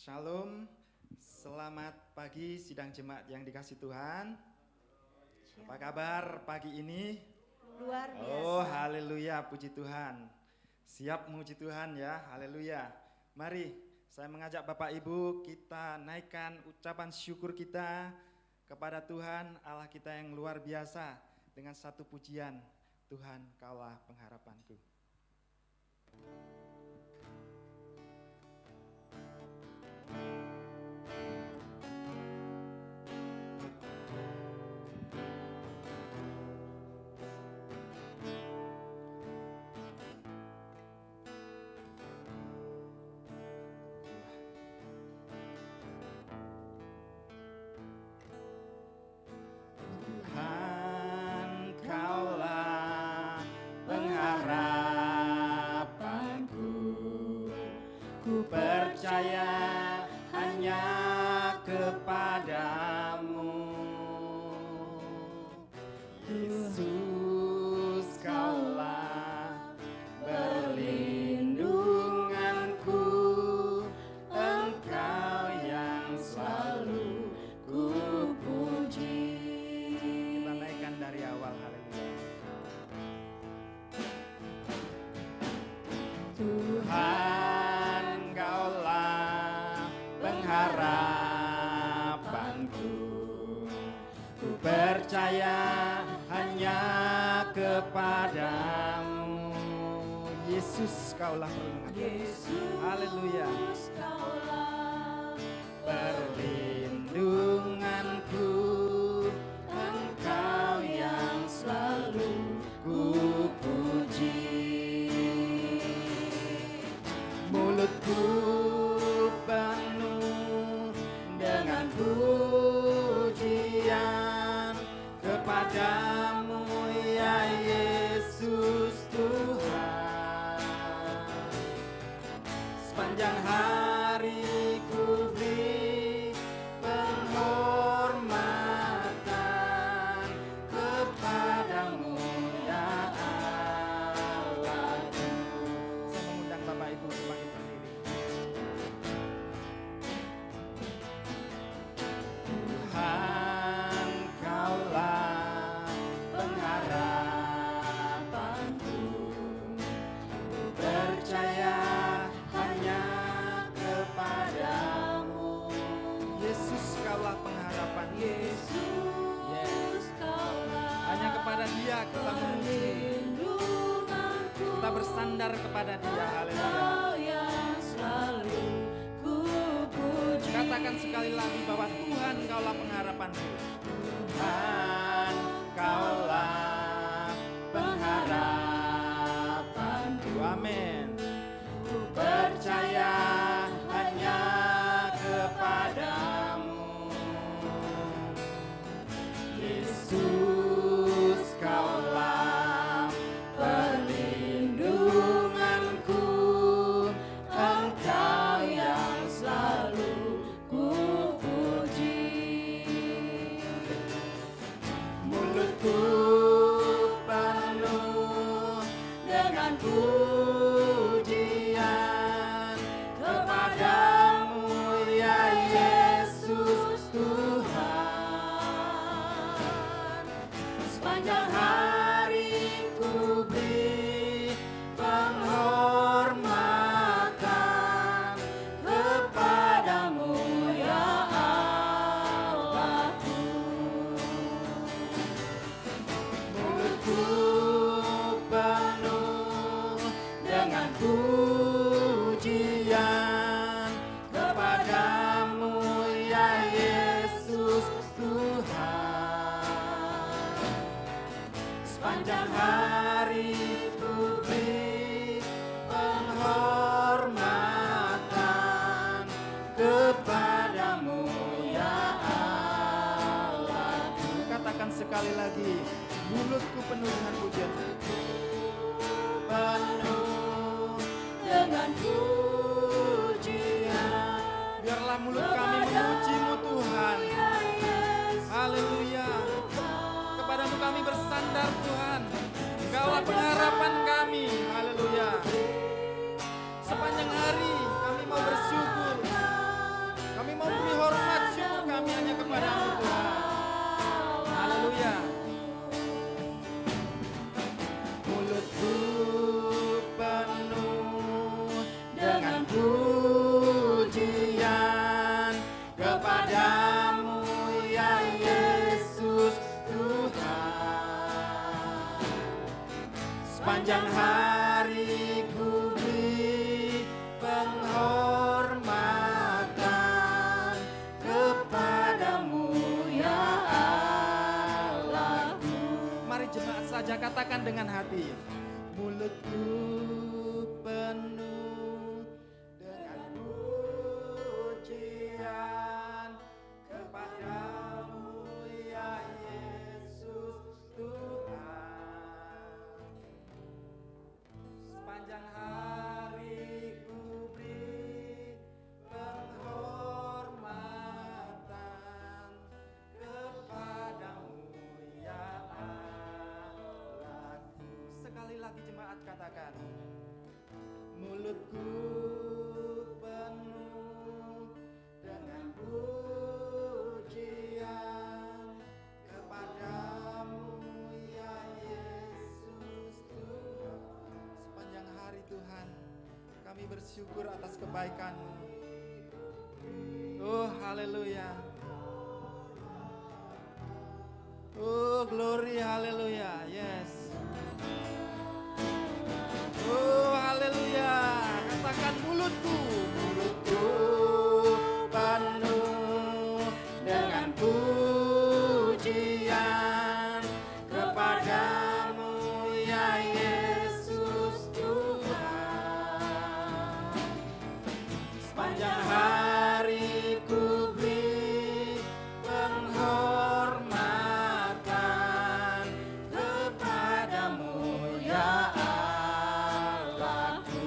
Shalom, selamat pagi sidang jemaat yang dikasih Tuhan. Apa kabar pagi ini? Luar biasa. Oh, haleluya, puji Tuhan. Siap memuji Tuhan ya, haleluya. Mari, saya mengajak Bapak Ibu kita naikkan ucapan syukur kita kepada Tuhan Allah kita yang luar biasa dengan satu pujian. Tuhan, Kaulah pengharapanku. Percaya hanya kepadamu, Yesus, Kaulah perlindunganku, Engkau yang selalu ku puji. Kita naikkan dari awal, haleluya. Tuhan, harapanku, ku percaya hanya kepadamu, Yesus, Kaulah perlindunganku, haleluya, perlindunganku, Engkau yang selalu ku puji. Mulutku pujian kepadamu ya Yesus Tuhan. Sepanjang hari ku beri penghormatan kepadamu ya Allahku. Saya mengundang Bapak Ibu semakin berdiri. Tuhan, Kaulah pengharapanku, ku percaya hanya kepadamu, Yesus, Kaulah pengharapan, Yesus, Kaulah, hanya kepada Dia kita memuji, kita bersandar kepada Dia, haleluya. Katakan sekali lagi bahwa Tuhan, Kaulah pengharapanku. Tuhan, Kaulah pengharapanku. Amin. Ku percaya hanya kepadamu, Yesus, Kaulah perlindunganku, Engkau yang selalu penuh dengan pujian kepadamu ya Yesus Tuhan. Sepanjang hari ku beri penghormatan kepadamu ya Allahku. Penuh dengan pujian kepadamu ya Yesus Tuhan. Sepanjang hari ku beri penghormatan kepadamu ya Allahku. Katakan sekali lagi, mulutku penuh dengan pujian, penuh dengan pujian. Biarlah mulut kami memuji-Mu Tuhan, haleluya. Kepadamu kami bersandar Tuhan, Engkaulah pengharapan kami, haleluya. Sepanjang hari kami mau bersyukur, memberi hormat syukur kami hanya kepada-Mu Tuhan. Haleluya. Mulutku penuh dengan pujian kepada-Mu ya Yesus Tuhan. Sepanjang hari ku beri penghormatan kepada-Mu ya Allahku. Mari jemaat saja katakan dengan hati. Mulutku penuh dengan pujian kepada-Mu ya Yesus Tuhan. Sepanjang hari ku beri penghormatan kepada-Mu ya Allahku. Sekali lagi jemaat katakan. Mulutku penuh dengan pujian kepada-Mu ya Yesus Tuhan. Sepanjang hari Tuhan, kami bersyukur atas kebaikan-Mu. Oh haleluya. Oh glory haleluya. Yes. Oh haleluya. Katakan mulutku penuh dengan pujian kepada-Mu ya Yesus Tuhan. Sepanjang hari ku beri penghormatan kepada-Mu ya Allahku.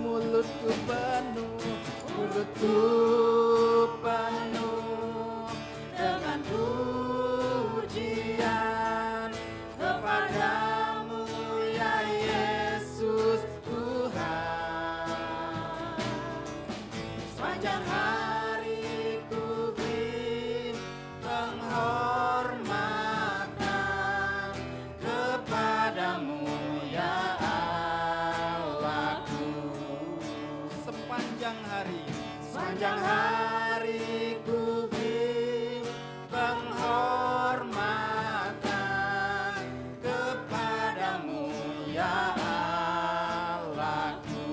Mulutku penuh dengan pujian kepada-Mu ya Yesus Tuhan. Sepanjang hari ku beri penghormatan kepada-Mu ya Allahku. Sepanjang hari ku beri penghormatan kepada-Mu ya Allahku.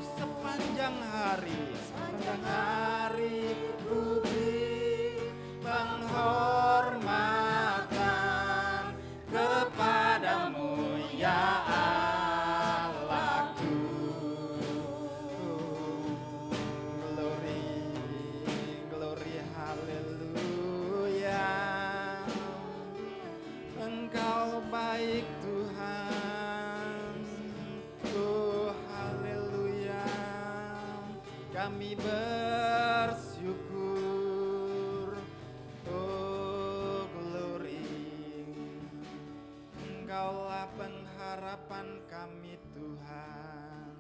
Sepanjang hari ku beri penghormatan kepada-Mu ya Allahku. Glory, haleluya. Engkau baik Tuhan. Oh haleluya. Kami bersyukur. Oh glory. Engkaulah pengharapan kami Tuhan.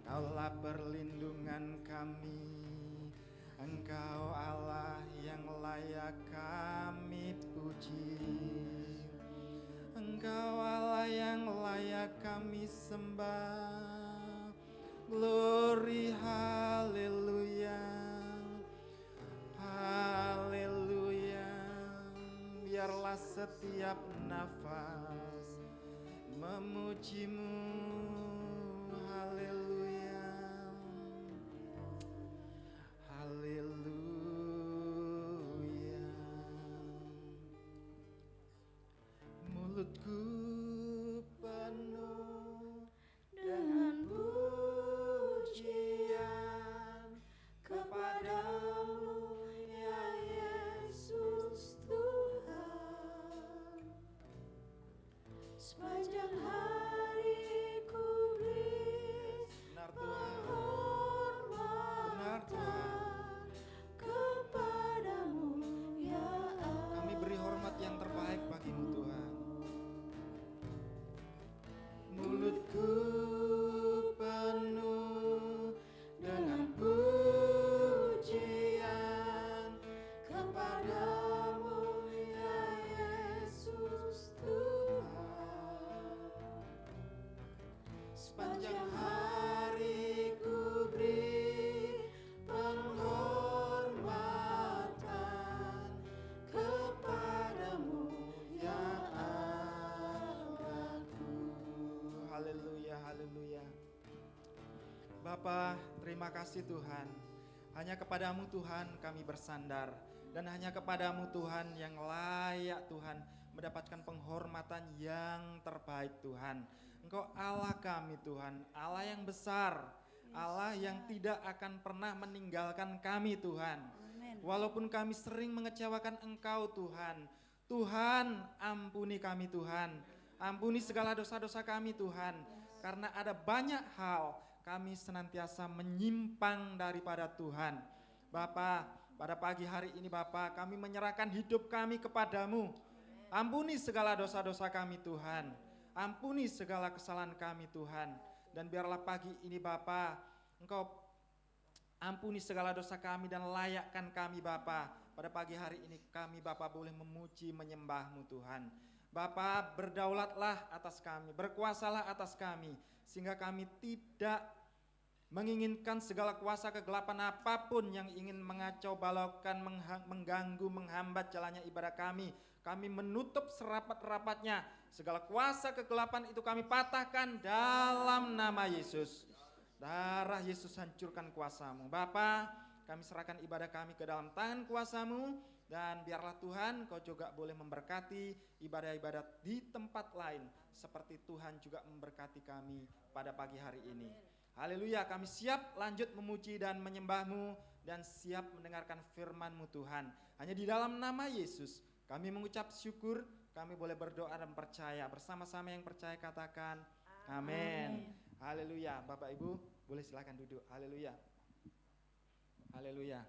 Engkaulah perlindungan kami. Engkau Allah yang layak kami puji. Engkau Allah yang layak kami sembah. Glory, haleluya. Haleluya. Biarlah setiap nafas memuji-Mu. Haleluya. Haleluya. Mulutku penuh dengan pujian kepada-Mu ya Yesus Tuhan. Sepanjang hari ku beri penghormatan kepada-Mu ya Allah. Kami beri hormat yang terbaik bagi-Mu Tuhan. Haleluya. Bapa, terima kasih Tuhan. Hanya kepadamu Tuhan kami bersandar. Dan hanya kepadamu Tuhan yang layak Tuhan mendapatkan penghormatan yang terbaik Tuhan. Engkau Allah kami Tuhan, Allah yang besar, Allah yang tidak akan pernah meninggalkan kami Tuhan. Walaupun kami sering mengecewakan Engkau Tuhan, Tuhan ampuni kami Tuhan, ampuni segala dosa-dosa kami Tuhan. Karena ada banyak hal kami senantiasa menyimpang daripada Tuhan. Bapa, pada pagi hari ini Bapa, kami menyerahkan hidup kami kepadamu. Ampuni segala dosa-dosa kami Tuhan, ampuni segala kesalahan kami Tuhan. Dan biarlah pagi ini Bapa, Engkau ampuni segala dosa kami dan layakkan kami Bapa. Pada pagi hari ini kami Bapa boleh memuji menyembah-Mu Tuhan. Bapa, berdaulatlah atas kami, berkuasalah atas kami, sehingga kami tidak menginginkan segala kuasa kegelapan apapun yang ingin mengacau balaukan, mengganggu, menghambat jalannya ibadah kami. Kami menutup serapat-rapatnya. Segala kuasa kegelapan itu kami patahkan dalam nama Yesus. Darah Yesus hancurkan kuasa-Mu. Bapa, kami serahkan ibadah kami ke dalam tangan kuasa-Mu. Dan biarlah Tuhan Kau juga boleh memberkati ibadah-ibadah di tempat lain. Seperti Tuhan juga memberkati kami pada pagi hari ini. Haleluya, kami siap lanjut memuji dan menyembah-Mu dan siap mendengarkan firman-Mu Tuhan. Hanya di dalam nama Yesus kami mengucap syukur, kami boleh berdoa dan percaya. Bersama-sama yang percaya katakan amin. Haleluya. Bapak Ibu boleh silakan duduk. Haleluya. Haleluya.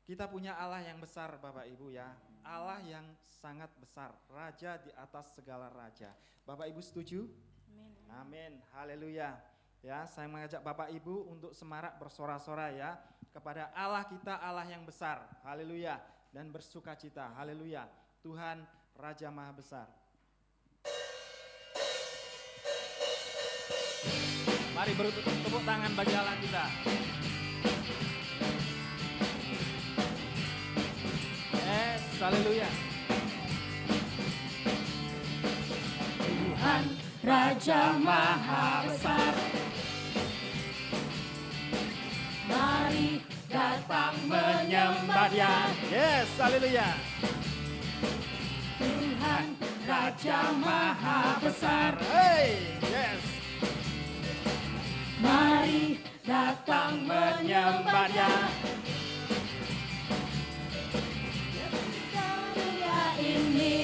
Kita punya Allah yang besar Bapak Ibu ya. Allah yang sangat besar, Raja di atas segala raja. Bapak Ibu setuju? Amin. Haleluya. Ya, saya mengajak Bapak Ibu untuk semarak bersorak-sorai ya kepada Allah kita, Allah yang besar. Haleluya. Dan bersukacita. Haleluya. Tuhan Raja Maha Besar. Mari beri tepuk tangan bagi Allah kita. Yes, haleluya. Tuhan Raja Maha Besar, mari datang menyembah Dia. Yes, haleluya. Tuhan Raja Maha Besar, Hey, yes. mari datang menyembah Dia. Dunia ini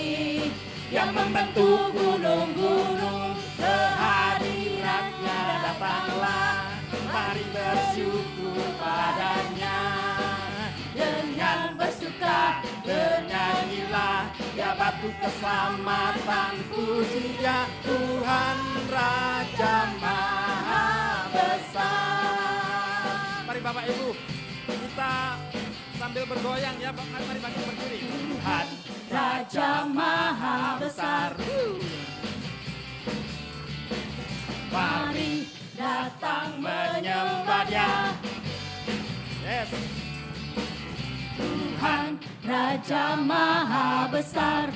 yang membentuk gunung-gunung, kehadiratnya datanglah, mari bersyukur padanya. Dengan bersuka bernyanyilah, ya batu keselamatan, puji Dia, Tuhan Raja Maha Besar. Mari Bapak Ibu, kita sambil bergoyang ya, mari bagi berdiri. Tuhan Raja Maha Besar, mari datang menyembah Dia. Yes. Tuhan Raja Maha Besar,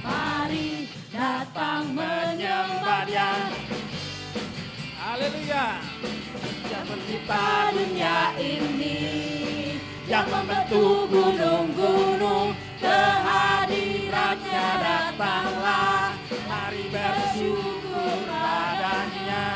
mari datang menyembah Dia. Haleluya. Yang mencipta dunia ini, yang membentuk gunung-gunung, kehadiratnya datanglah, mari bersyukur padanya.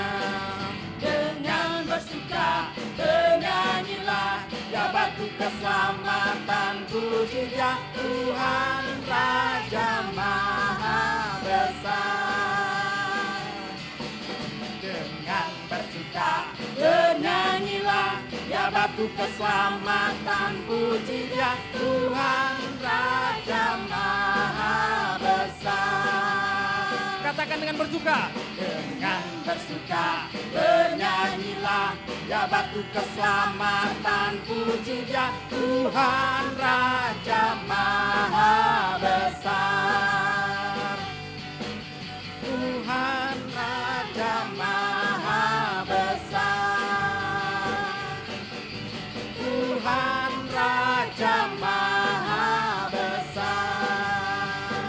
Dengan bersuka bernyanyilah, ya batu keselamatan, puji Dia, Tuhan Raja Maha Besar. Dengan bersuka bernyanyilah, ya batu keselamatan, puji Dia, Tuhan Raja Maha Besar. Katakan dengan bersuka. Dengan bersuka bernyanyilah, ya batu keselamatan, puji Dia, Tuhan Raja Maha Besar. Tuhan Raja Maha Besar, Tuhan Raja Maha Besar.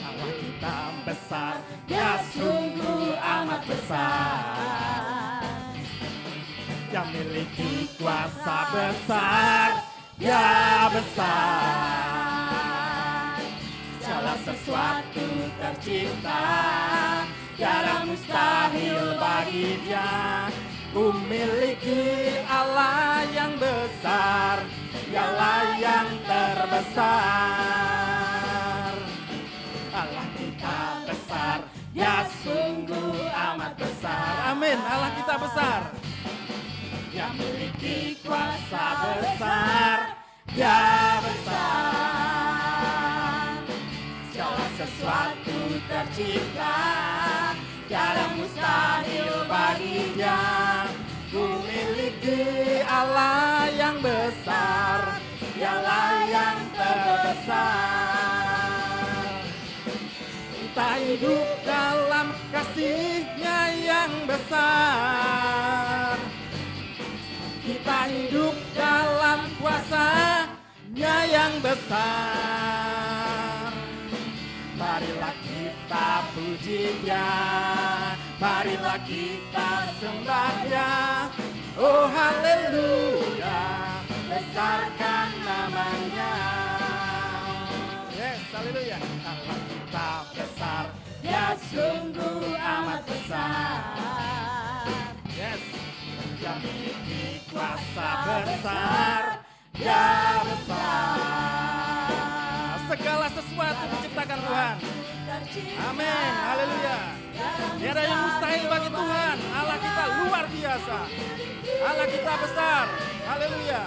Allah kita memiliki kuasa besar, Dia besar. Segala sesuatu tercipta, tiada mustahil bagi Dia. Ku miliki Allah yang besar, Dialah yang terbesar. Allah kita besar, Dia sungguh amat besar. Amin, Allah kita besar. Dia memiliki kuasa besar, Dia besar. Segala sesuatu tercipta, tiada mustahil bagi Dia. Ku miliki Allah yang besar, Dialah yang terbesar. Kita hidup dalam kasih-Nya yang besar. Kita hidup dalam kuasa-Nya yang besar. Marilah kita puji Dia, marilah kita sembah Dia. Oh haleluya, besarkan namanya. Yes, haleluya. Allah kita besar, Dia sungguh amat besar. Yes. Dia memiliki kuasa besar, Dia besar. Segala sesuatu diciptakan Tuhan. Amin, haleluya. Tiada yang mustahil bagi Tuhan. Allah kita luar biasa. Allah kita besar. Haleluya.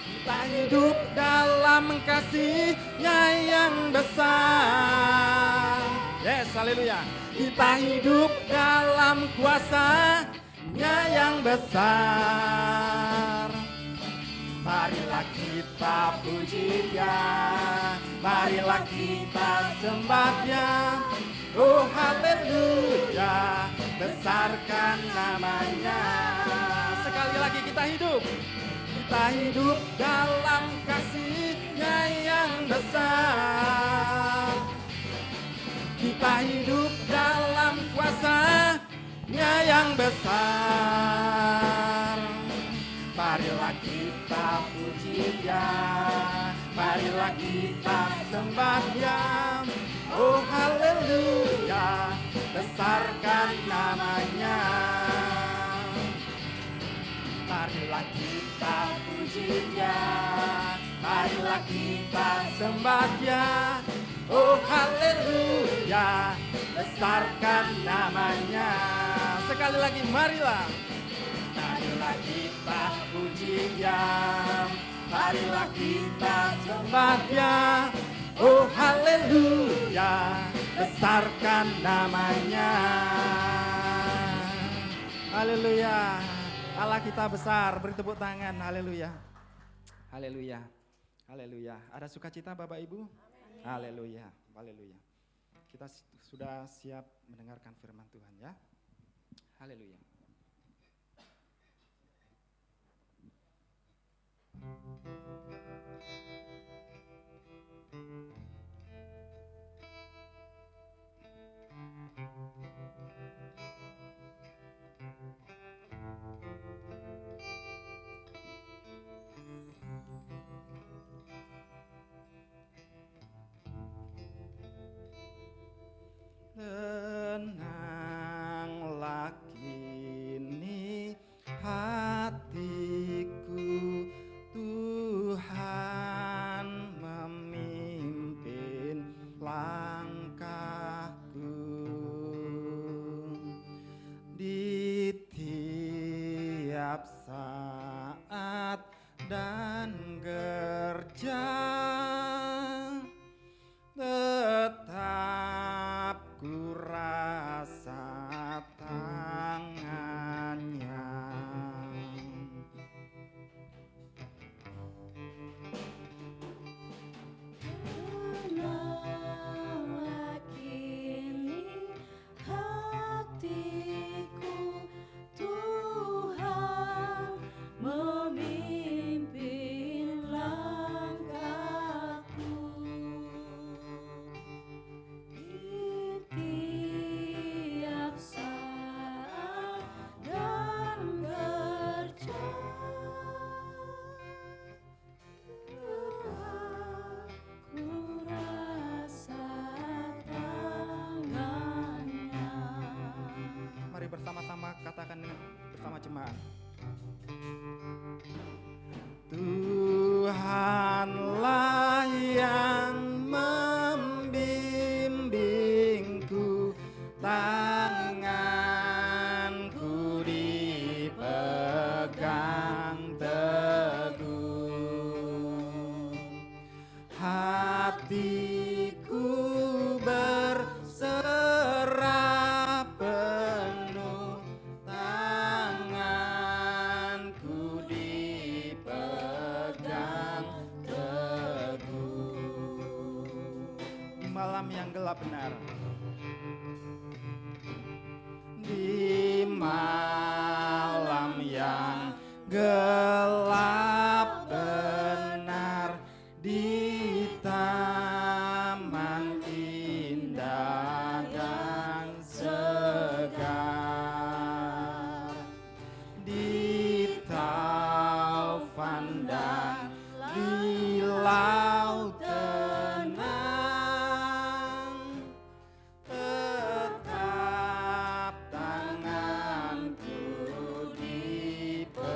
Kita hidup dalam kasih-Nya yang besar. Yes, haleluya. Kita hidup dalam kuasa-Nya yang besar. Marilah kita puji Dia, marilah kita sembah Dia. Oh haleluya, besarkan namanya. Sekali lagi kita hidup. Kita hidup dalam kasih-Nya yang besar. Kita hidup dalam kuasa-Nya yang besar. Marilah kita puji Dia, marilah kita sembah Dia. Oh haleluya, besarkan namanya. Marilah kita puji Dia, marilah kita sembah Dia. Oh haleluya, besarkan namanya. Sekali lagi marilah. Marilah kita puji Dia, marilah kita sembah Dia. Oh haleluya, besarkan namanya. Haleluya. Allah kita besar. Beri tepuk tangan. Haleluya. Haleluya. Haleluya. Ada sukacita Bapak Ibu? Haleluya. Haleluya. Kita sudah siap mendengarkan firman Tuhan ya. Haleluya. Tenanglah kini hatiku, Tuhan memimpin langkahku. Di tiap saat dan kerja tetap ku rasa tangannya. Tenanglah kini hatiku, Tuhan memimpin langkah. Tuhanlah yang membimbingku, tanganku dipegang teguh, hatiku berserah penuh, tanganku dipegang teguh. Di malam yang gelap benar, di malam yang gelap benar, di taman indah dan segar, di taufan dan di laut tenang, tetap tanganku dipegang.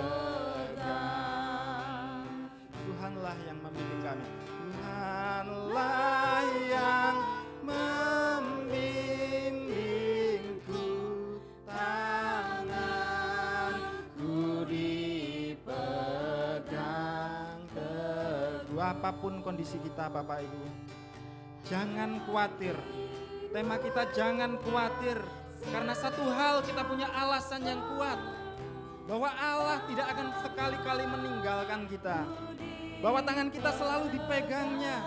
Tuhanlah yang membimbing kami. Tuhanlah yang membimbingku, tanganku dipegang teguh. Apapun kondisi kita Bapak Ibu, jangan khawatir. Tema kita jangan khawatir, karena satu hal kita punya alasan yang kuat, bahwa Allah tidak akan sekali-kali meninggalkan kita, bahwa tangan kita selalu dipegangnya,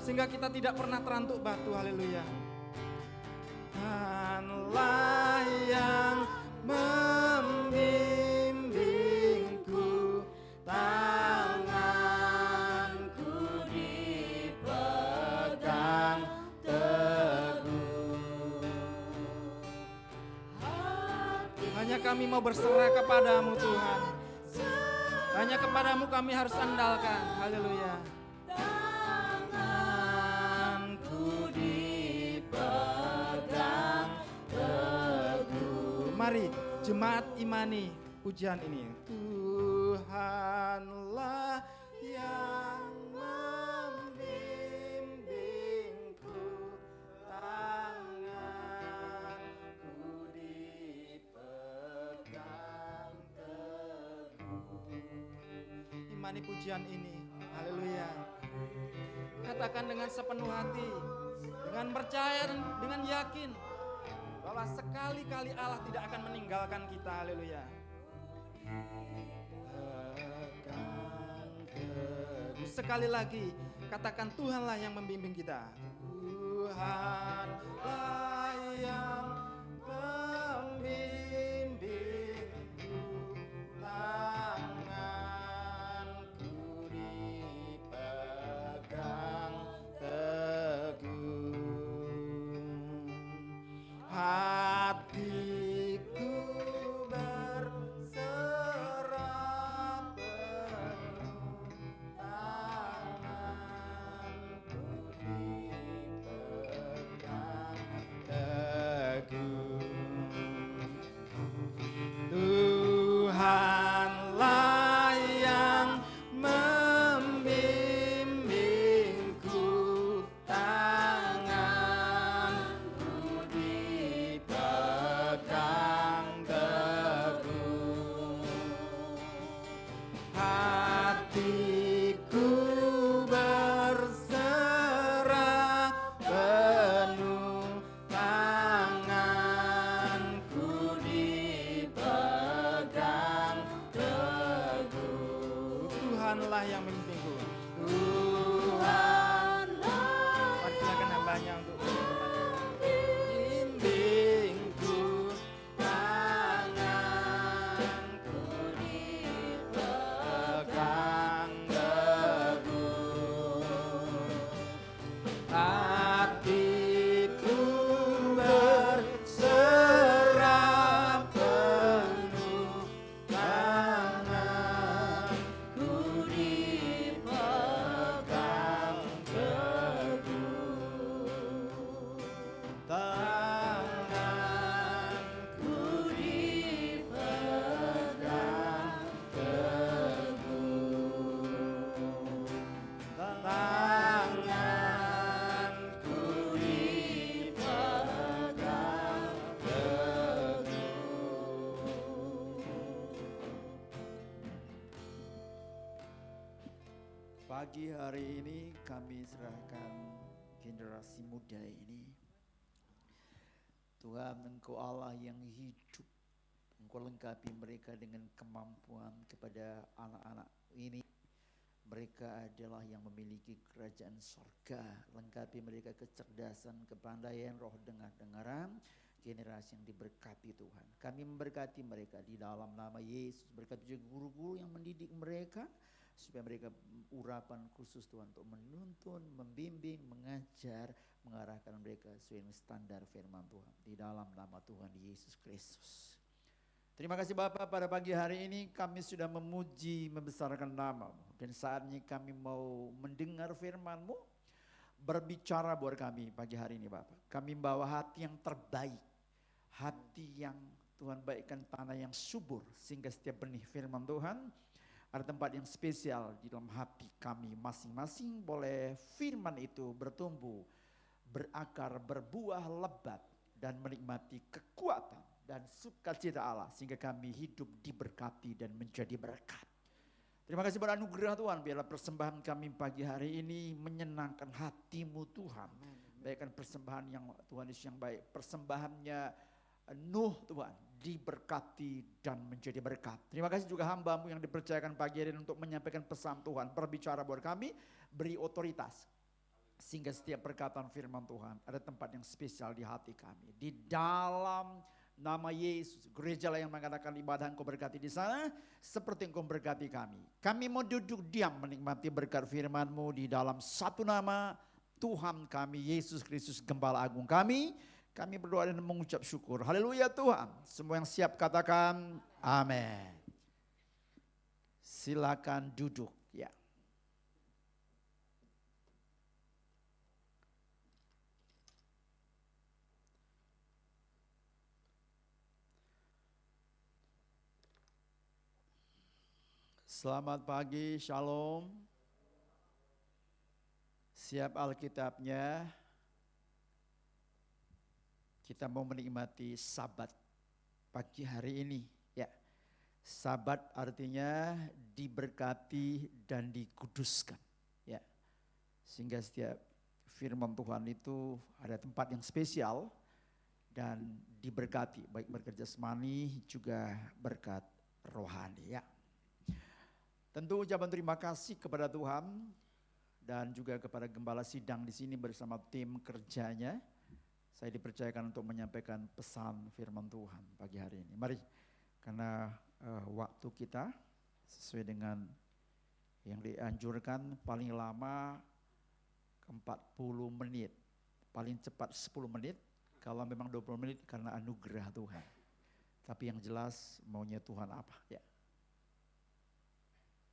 sehingga kita tidak pernah terantuk batu. Haleluya. Tuhanlah yang membimbingku, tanganku dipegang teguh. Hanya kami mau berserah kepadamu Tuhan, hanya kepadamu kami harus andalkan. Haleluya. Tanganku dipegang teguh. Mari jemaat imani pujian ini. Tuhanlah yang membimbingku, tanganku dipegang teguh. Imani pujian ini. Haleluya. Katakan dengan sepenuh hati, dengan percaya dan dengan yakin bahwa sekali-kali Allah tidak akan meninggalkan kita. Haleluya. Sekali lagi katakan, Tuhanlah yang membimbing kita. Tuhanlah yang membimbingku, tanganku dipegang teguh, hatiku berserah penuh, tanganku dipegang teguh. Tuhanlah yang membimbingku, tanganku dipegang teguh, hatiku berserah penuh, tanganku dipegang teguh. Tuhanlah yang membimbingku. Tuhanlah. Mari silakan hambanya untuk membimbingku, tanganku dipegang teguh, hatiku berserah penuh, tanganku dipegang Pagi hari ini kami serahkan generasi muda ini. Tuhan, Engkau Allah yang hidup. Engkau lengkapi mereka dengan kemampuan kepada anak-anak ini. Mereka adalah yang memiliki kerajaan sorga. Lengkapi mereka kecerdasan, kepandaian, roh dengar-dengaran. Generasi yang diberkati Tuhan. Kami memberkati mereka di dalam nama Yesus. Berkati juga guru-guru yang mendidik mereka. Supaya mereka urapan khusus Tuhan untuk menuntun, membimbing, mengajar, mengarahkan mereka sesuai dengan standar firman Tuhan. Di dalam nama Tuhan Yesus Kristus. Terima kasih Bapak, pada pagi hari ini kami sudah memuji, membesarkan nama-Mu. Dan saatnya kami mau mendengar firman-Mu, berbicara buat kami pagi hari ini Bapak. Kami membawa hati yang terbaik, hati yang Tuhan baikkan tanah yang subur. Sehingga setiap benih firman Tuhan, ada tempat yang spesial di dalam hati kami masing-masing. Boleh firman itu bertumbuh, berakar, berbuah lebat, dan menikmati kekuatan dan sukacita Allah. Sehingga kami hidup diberkati dan menjadi berkat. Terima kasih pada anugerah Tuhan. Biarlah persembahan kami pagi hari ini menyenangkan hati-Mu Tuhan. Baikkan persembahan yang Tuhan Yesus yang baik. Persembahannya Nuh Tuhan diberkati dan menjadi berkat. Terima kasih juga hamba-Mu yang dipercayakan pagi hari ini untuk menyampaikan pesan Tuhan. Berbicara buat kami, beri otoritas. Sehingga setiap perkataan firman Tuhan ada tempat yang spesial di hati kami. Di dalam nama Yesus, gereja yang mengadakan ibadah Engkau berkati di sana, seperti Engkau berkati kami. Kami mau duduk diam menikmati berkat firman-Mu di dalam satu nama Tuhan kami, Yesus Kristus Gembala Agung kami. Kami berdoa dan mengucap syukur. Haleluya Tuhan. Semua yang siap katakan amin. Silakan duduk ya. Selamat pagi, shalom. Siap Alkitabnya. Kita mau menikmati Sabat pagi hari ini ya. Sabat artinya diberkati dan dikuduskan ya. Sehingga setiap firman Tuhan itu ada tempat yang spesial dan diberkati, baik berkat jasmani juga berkat rohani ya. Tentu ucapan terima kasih kepada Tuhan dan juga kepada gembala sidang di sini bersama tim kerjanya. Saya dipercayakan untuk menyampaikan pesan firman Tuhan pagi hari ini. Mari, karena waktu kita sesuai dengan yang dianjurkan paling lama 40 menit, paling cepat 10 menit, kalau memang 20 menit karena anugerah Tuhan. Tapi yang jelas maunya Tuhan apa ya.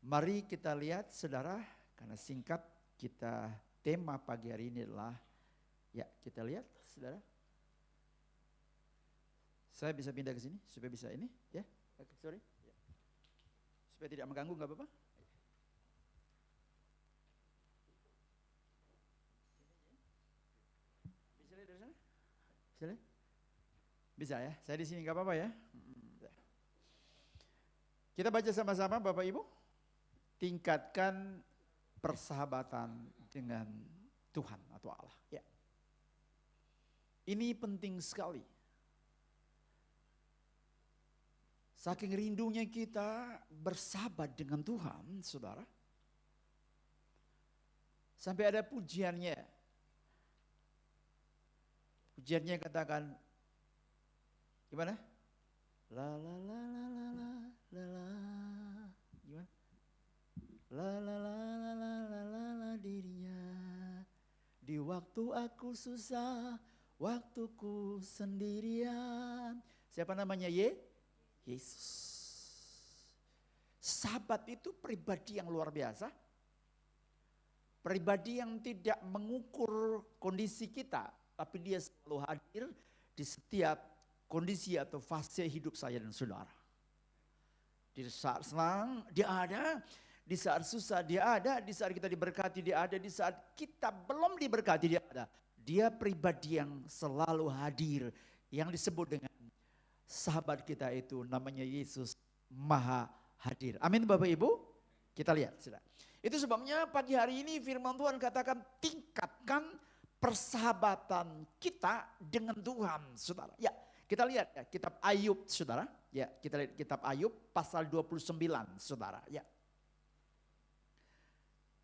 Mari kita lihat saudara, karena singkat kita tema pagi hari ini adalah, ya kita lihat saudara. Saya bisa pindah ke sini supaya bisa ini ya. Oke, sorry. Ya. Supaya tidak mengganggu, enggak apa-apa. Bisa lihat dari sana? Bisa lihat? Bisa ya. Saya di sini enggak apa-apa ya. Kita baca sama-sama Bapak Ibu. Tingkatkan persahabatan dengan Tuhan atau Allah ya. Ini penting sekali. Saking rindunya kita bersahabat dengan Tuhan, saudara. Sampai ada pujiannya. Pujiannya katakan, gimana? La la la la la la la la. Gimana? La la la la la la la la dirinya. Di waktu aku susah, waktuku sendirian. Siapa namanya Yesus. Sahabat itu pribadi yang luar biasa. Pribadi yang tidak mengukur kondisi kita, tapi dia selalu hadir di setiap kondisi atau fase hidup saya dan saudara. Di saat senang dia ada, di saat susah dia ada, di saat kita diberkati dia ada, di saat kita belum diberkati dia ada. Dia pribadi yang selalu hadir, yang disebut dengan sahabat kita itu namanya Yesus Maha Hadir. Amin Bapak Ibu. Kita lihat sudah. Itu sebabnya pagi hari ini firman Tuhan katakan tingkatkan persahabatan kita dengan Tuhan, saudara. Ya, kita lihat ya, kitab Ayub, saudara. Ya, kita lihat kitab Ayub pasal 29, saudara. Ya.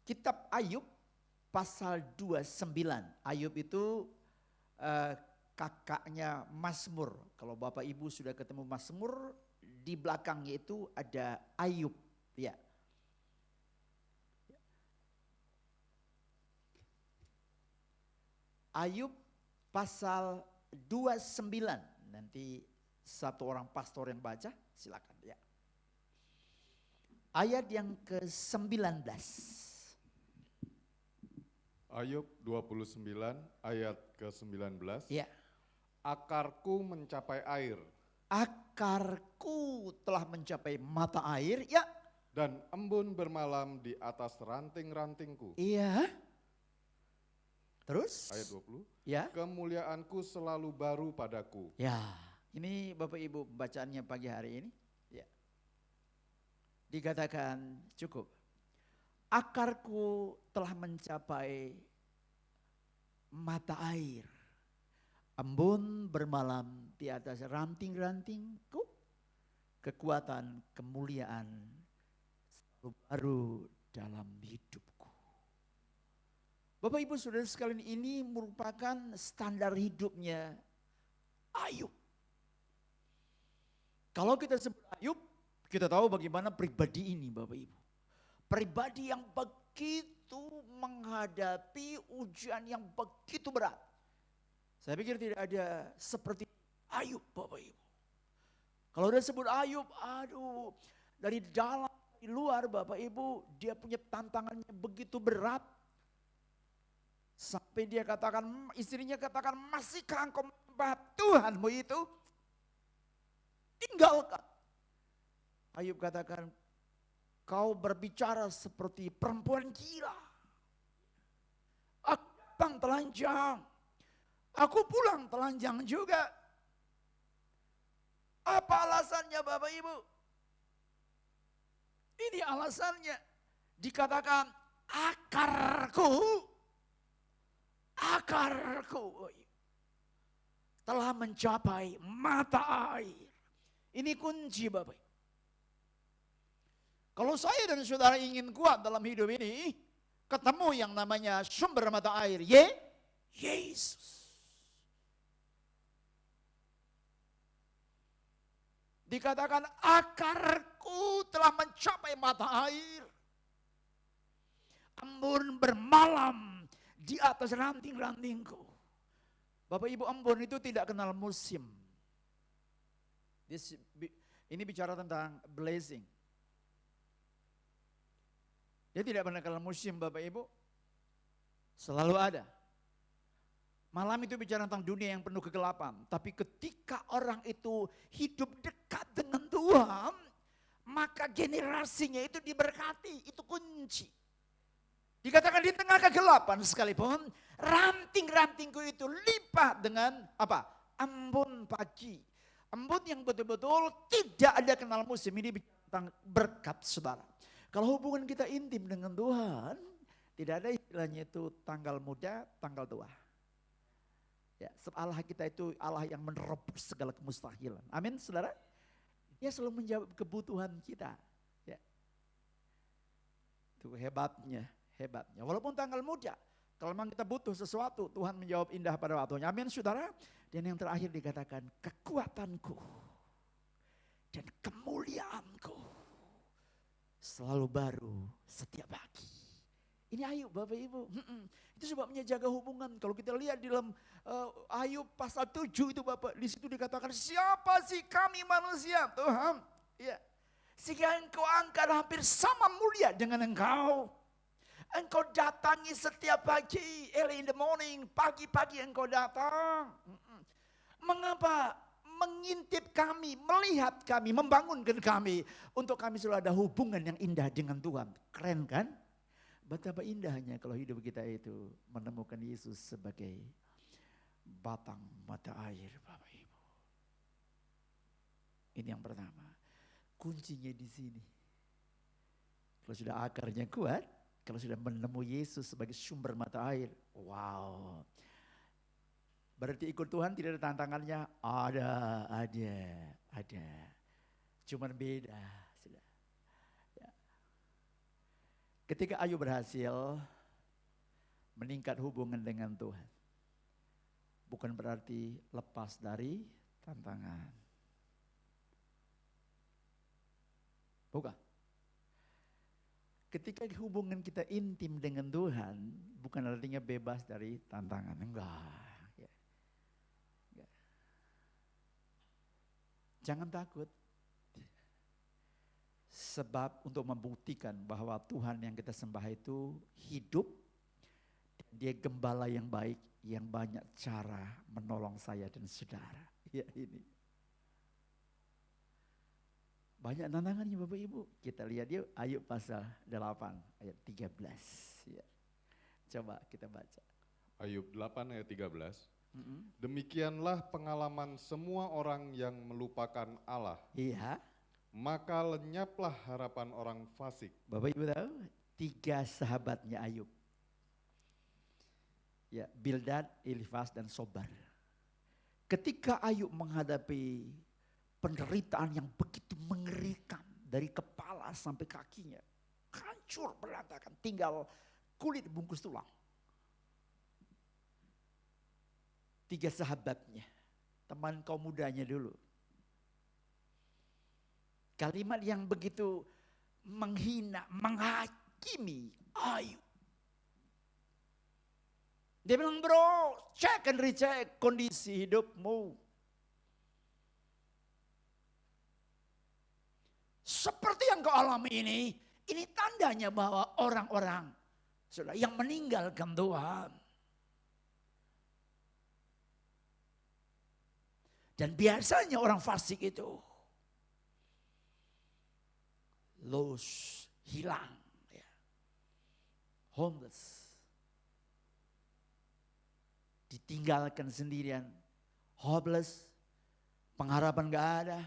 Kitab Ayub pasal 29. Ayub itu kakaknya Mazmur. Kalau Bapak Ibu sudah ketemu Mazmur, di belakangnya itu ada Ayub, ya. Ayub pasal 29. Nanti satu orang pastor yang baca, silakan ya. Ayat yang ke-19. Ayub 29 ayat ke-19. Ya. Akarku mencapai air Akarku telah mencapai mata air, ya. dan embun bermalam di atas ranting-rantingku. Iya. Terus? Ayat 20. Ya. Kemuliaanku selalu baru padaku. Ya, ini Bapak Ibu bacaannya pagi hari ini. Ya. Dikatakan cukup. Akarku telah mencapai mata air. Embun bermalam di atas ranting-rantingku. Kekuatan, kemuliaan selalu baru dalam hidupku. Bapak Ibu Saudara sekalian, ini merupakan standar hidupnya Ayub. Kalau kita sebut Ayub, kita tahu bagaimana pribadi ini Bapak Ibu. Pribadi yang begitu menghadapi ujian yang begitu berat. Saya pikir tidak ada seperti Ayub Bapak Ibu. Kalau udah sebut Ayub, aduh, dari dalam, dari luar Bapak Ibu, dia punya tantangannya begitu berat. Sampai dia katakan, istrinya katakan, masihkah engkau menyembah Tuhanmu itu? Tinggalkan. Ayub katakan, kau berbicara seperti perempuan gila. Aku datang telanjang. Aku pulang telanjang juga. Apa alasannya Bapak Ibu? Ini alasannya. Dikatakan akarku telah mencapai mata air. Ini kunci Bapak. Kalau saya dan saudara ingin kuat dalam hidup ini, ketemu yang namanya sumber mata air, Yesus. Dikatakan akarku telah mencapai mata air. Embun bermalam di atas ranting-rantingku. Bapak Ibu, embun itu tidak kenal musim. Ini bicara tentang blessing. Dia tidak pernah kenal musim Bapak Ibu. Selalu ada. Malam itu bicara tentang dunia yang penuh kegelapan. Tapi ketika orang itu hidup dekat dengan Tuhan, maka generasinya itu diberkati. Itu kunci. Dikatakan di tengah kegelapan sekalipun, ranting-rantingku itu lipat dengan apa? Embun pagi. Embun yang betul-betul tidak ada kenal musim. Ini bicara tentang berkat saudara. Kalau hubungan kita intim dengan Tuhan, tidak ada istilahnya itu tanggal muda, tanggal tua. Ya, Allah kita itu Allah yang menerobos segala kemustahilan. Amin, saudara. Dia selalu menjawab kebutuhan kita. Ya. Itu hebatnya. Walaupun tanggal muda, kalau memang kita butuh sesuatu, Tuhan menjawab indah pada waktunya. Amin, saudara. Dan yang terakhir dikatakan kekuatanku dan kemuliaanku selalu baru setiap pagi. Ini Ayub Bapak Ibu. Itu sebabnya jaga hubungan. Kalau kita lihat di dalam Ayub pasal 7 itu Bapak, di situ dikatakan siapa sih kami manusia Tuhan? Ya. Sehingga engkau angkat hampir sama mulia dengan engkau. Engkau datangi setiap pagi, early in the morning, pagi-pagi engkau datang. Mengapa? Mengintip kami, melihat kami, membangunkan kami. Untuk kami selalu ada hubungan yang indah dengan Tuhan. Keren kan? Betapa indahnya kalau hidup kita itu menemukan Yesus sebagai batang mata air Bapak Ibu. Ini yang pertama. Kuncinya di sini. Kalau sudah akarnya kuat, Kalau sudah menemui Yesus sebagai sumber mata air, wow. Berarti ikut Tuhan tidak ada tantangannya? Ada. Cuman beda. Sudah. Ya. Ketika Ayub berhasil meningkat hubungan dengan Tuhan, bukan berarti lepas dari tantangan. Bukan. Ketika hubungan kita intim dengan Tuhan, bukan artinya bebas dari tantangan. Enggak. Jangan takut. Sebab untuk membuktikan bahwa Tuhan yang kita sembah itu hidup, Dia gembala yang baik, yang banyak cara menolong saya dan saudara. Ya ini. Banyak tantangannya Bapak Ibu. Kita lihat yuk Ayub pasal 8 ayat 13. Ya. Coba kita baca. Ayub 8 ayat 13. Demikianlah pengalaman semua orang yang melupakan Allah. Iya. Maka lenyaplah harapan orang fasik. Bapak Ibu tahu 3 sahabatnya Ayub. Ya, Bildad, Elifaz dan Sobar. Ketika Ayub menghadapi penderitaan yang begitu mengerikan dari kepala sampai kakinya, hancur berantakan, tinggal kulit bungkus tulang. 3 sahabatnya, teman kaum mudanya dulu. Kalimat yang begitu menghina, menghakimi Ayub. Dia bilang, bro, check and recheck kondisi hidupmu. Seperti yang kau alami ini tandanya bahwa orang-orang yang meninggalkan Tuhan. Dan biasanya orang fasik itu lost, hilang, ya. Homeless. Ditinggalkan sendirian, hopeless, pengharapan gak ada,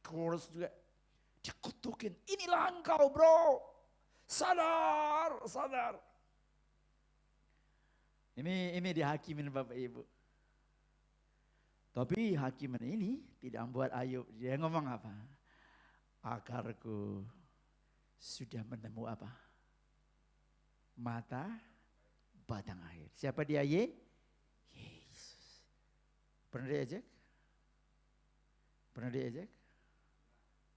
kurus juga. Dikutukin, inilah engkau bro, sadar. Ini dihakimin Bapak Ibu. Tapi hakiman ini tidak membuat Ayub, dia ngomong apa? Akarku sudah menemu apa? Mata batang air. Siapa dia? Yesus. Pernah diajak?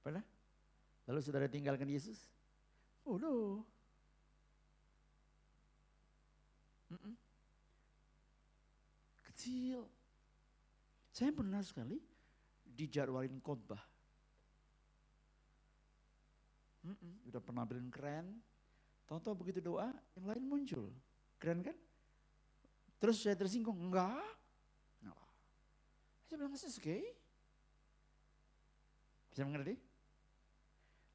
Pernah? Lalu saudara tinggalkan Yesus? No. Kecil. Saya pernah sekali dijadwalin khotbah. Udah penampilan keren. Tahu-tahu begitu doa, yang lain muncul. Keren kan? Terus saya tersinggung, enggak. Saya bilang, this is okay. Bisa mengerti?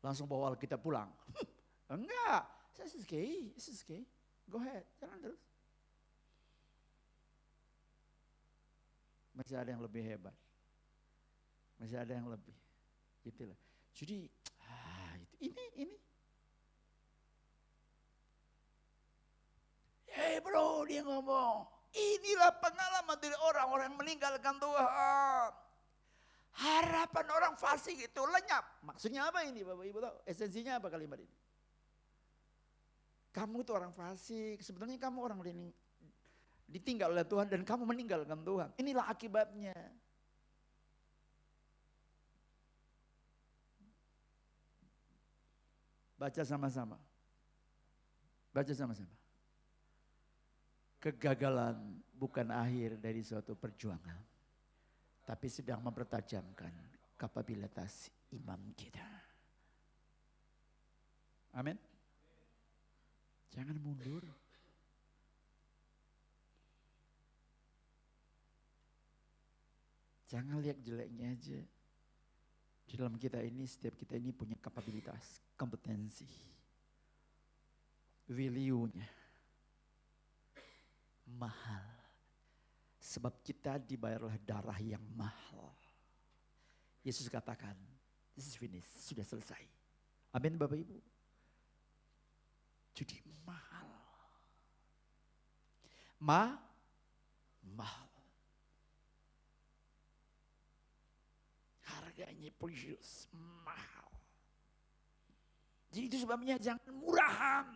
Langsung bawa Alkitab pulang. Enggak, this is okay. Go ahead, jalan terus. Masih ada yang lebih hebat. Masih ada yang lebih. Gitulah. Jadi, ini. Hey bro, dia ngomong, inilah pengalaman dari orang-orang yang meninggalkan Tuhan. Harapan orang fasik itu lenyap. Maksudnya apa ini Bapak Ibu tahu? Esensinya apa kalimat ini? Kamu itu orang fasik, sebetulnya kamu orang ditinggal oleh Tuhan dan kamu meninggalkan Tuhan. Inilah akibatnya. Baca sama-sama. Kegagalan bukan akhir dari suatu perjuangan, tapi sedang mempertajamkan kapabilitas iman kita. Amin. Jangan mundur. Jangan lihat jeleknya aja. Di dalam kita ini, setiap kita ini punya kapabilitas, kompetensi, value-nya. Mahal. Sebab kita dibayar oleh darah yang mahal. Yesus katakan, this is finished, sudah selesai. Amin Bapak Ibu. Judi mahal. Mahal. Harganya precious, mahal. Jadi itu sebabnya jangan murahan.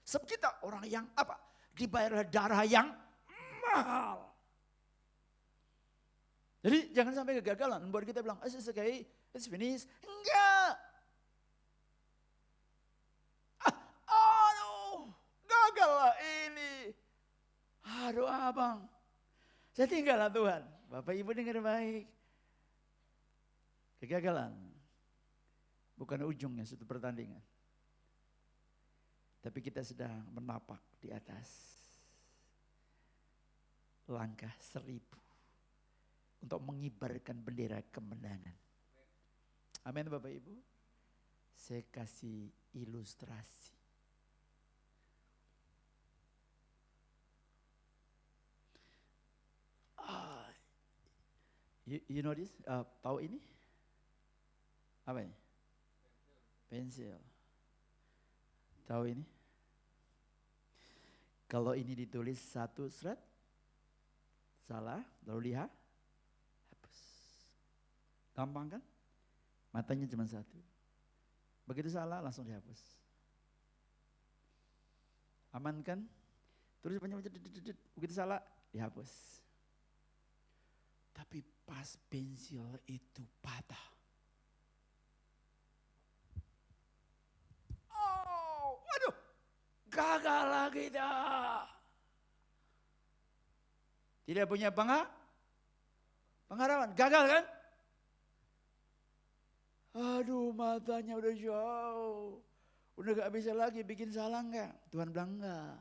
Sebab kita orang yang apa? Dibayar darah yang mahal. Jadi jangan sampai kegagalan. Buat kita bilang, it's okay, it's finished. Enggak. Aduh, gagal lah ini. Aduh abang, saya tinggal lah Tuhan. Bapak Ibu dengar baik. Kegagalan bukan ujungnya suatu pertandingan. Tapi kita sedang menapak di atas langkah 1000 untuk mengibarkan bendera kemenangan. Amin Bapak Ibu. Saya kasih ilustrasi. You know this? Tahu ini? Apa ini? Pensil. Tahu ini? Kalau ini ditulis satu serat, salah, lalu lihat, hapus. Gampang kan? Matanya cuma satu. Begitu salah, langsung dihapus. Aman kan? Tulis banyak, begitu salah, dihapus. Tapi pas pensil itu patah. Oh, waduh, gagal lagi dah. Tidak punya pengharapan, gagal kan? Aduh, matanya udah jauh. Udah gak bisa lagi bikin salah enggak? Tuhan bilang enggak.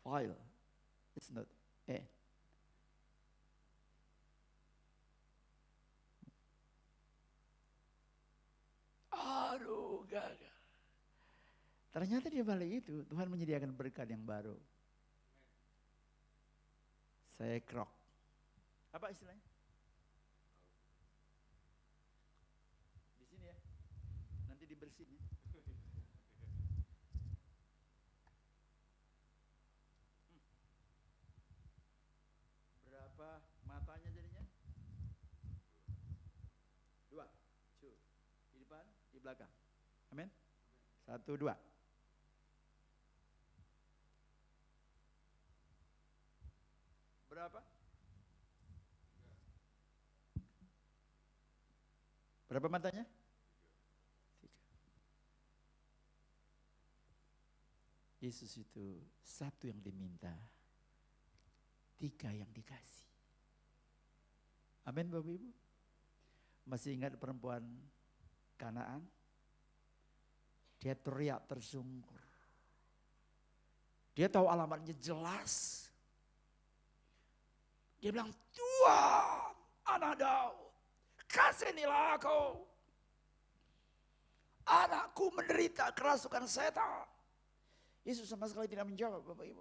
File. It's not A. Aduh, gagal. Ternyata di balik itu Tuhan menyediakan berkat yang baru. Saya krok. Apa istilahnya? Di sini ya. Nanti dibersihin ya. Berapa matanya jadinya? 2. Di depan, di belakang. Amin. 1, 2. Berapa? Berapa matanya? 3. Yesus itu 1 yang diminta, 3 yang dikasih. Amin Bapak Ibu. Masih ingat perempuan Kanaan? Dia teriak tersungkur. Dia tahu alamatnya jelas. Dia bilang, Tuhan, anak Daud, kasihanilah aku. Anakku menderita kerasukan setan. Yesus sama sekali tidak menjawab Bapak Ibu.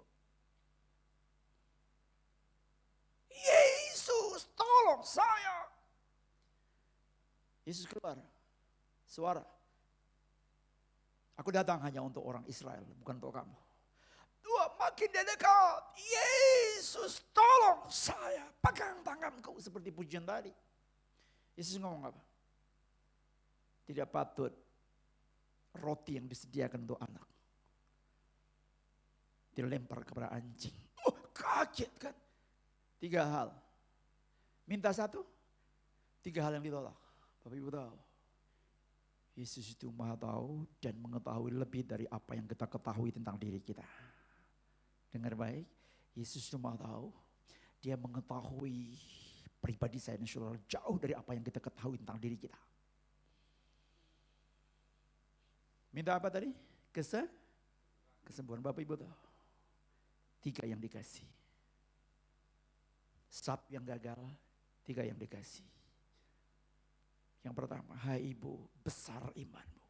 Yesus, tolong saya. Yesus keluar, suara. Aku datang hanya untuk orang Israel, bukan untuk kamu. Tuhan makin dekat. Yesus, tolong saya. Pegang tanganku seperti pujian tadi. Yesus ngomong apa? Tidak patut roti yang disediakan untuk anak dilempar kepada anjing. Oh, kaget kan? 3 hal. Minta 1, 3 hal yang ditolak. Bapak Ibu tahu, Yesus itu Maha tahu dan mengetahui lebih dari apa yang kita ketahui tentang diri kita. Dengar baik, Yesus itu Maha tahu, dia mengetahui pribadi saya dan saudara jauh dari apa yang kita ketahui tentang diri kita. Minta apa tadi? Kesembuhan. Bapak Ibu tahu, 3 yang dikasih. 1 yang gagal, 3 yang dikasih. Yang pertama, hai ibu, besar imanmu.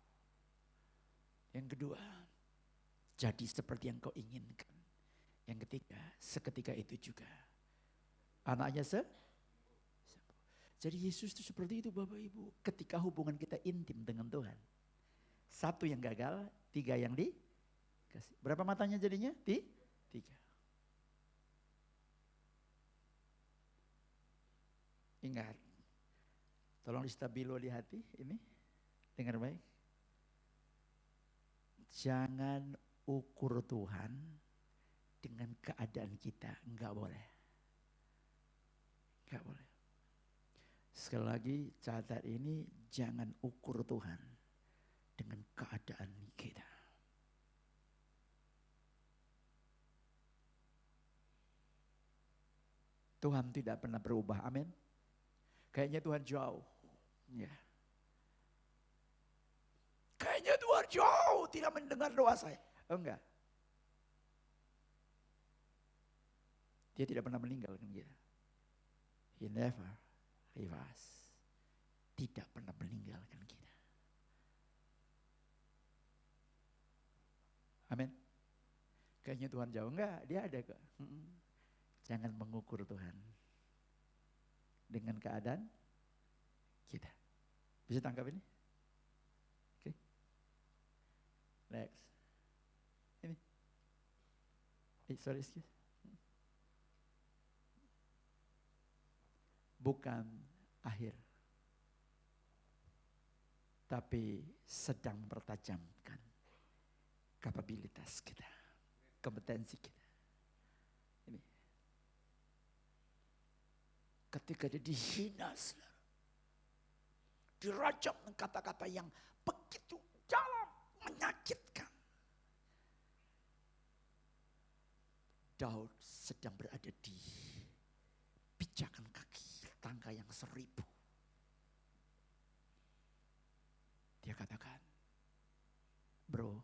Yang kedua, jadi seperti yang kau inginkan. Yang ketiga, seketika itu juga anaknya sembuh. Jadi Yesus itu seperti itu Bapak Ibu. Ketika hubungan kita intim dengan Tuhan. 1 yang gagal, 3 yang dikasih. Berapa matanya jadinya? 3. Ingat, tolong distabilo di hati ini, dengar baik. Jangan ukur Tuhan dengan keadaan kita, enggak boleh. Enggak boleh. Sekali lagi catat ini, jangan ukur Tuhan dengan keadaan kita. Tuhan tidak pernah berubah, amin. Kayaknya Tuhan jauh. Ya. Kayaknya Tuhan jauh, tidak mendengar doa saya. Enggak. Dia tidak pernah meninggalkan kita. He never leave us. Tidak pernah meninggalkan kita. Amin. Kayaknya Tuhan jauh. Enggak, dia ada kok. Jangan mengukur Tuhan dengan keadaan kita. Bisa tangkap ini? Oke. Next. Ini. Sorry, excuse. Bukan akhir. Tapi sedang mempertajamkan kapabilitas kita. Kompetensi kita. Ini. Ketika dia dihina, dirajam dengan kata-kata yang begitu dalam, menyakitkan. Daud sedang berada di pijakan kaki tangga yang 1000. Dia katakan, bro,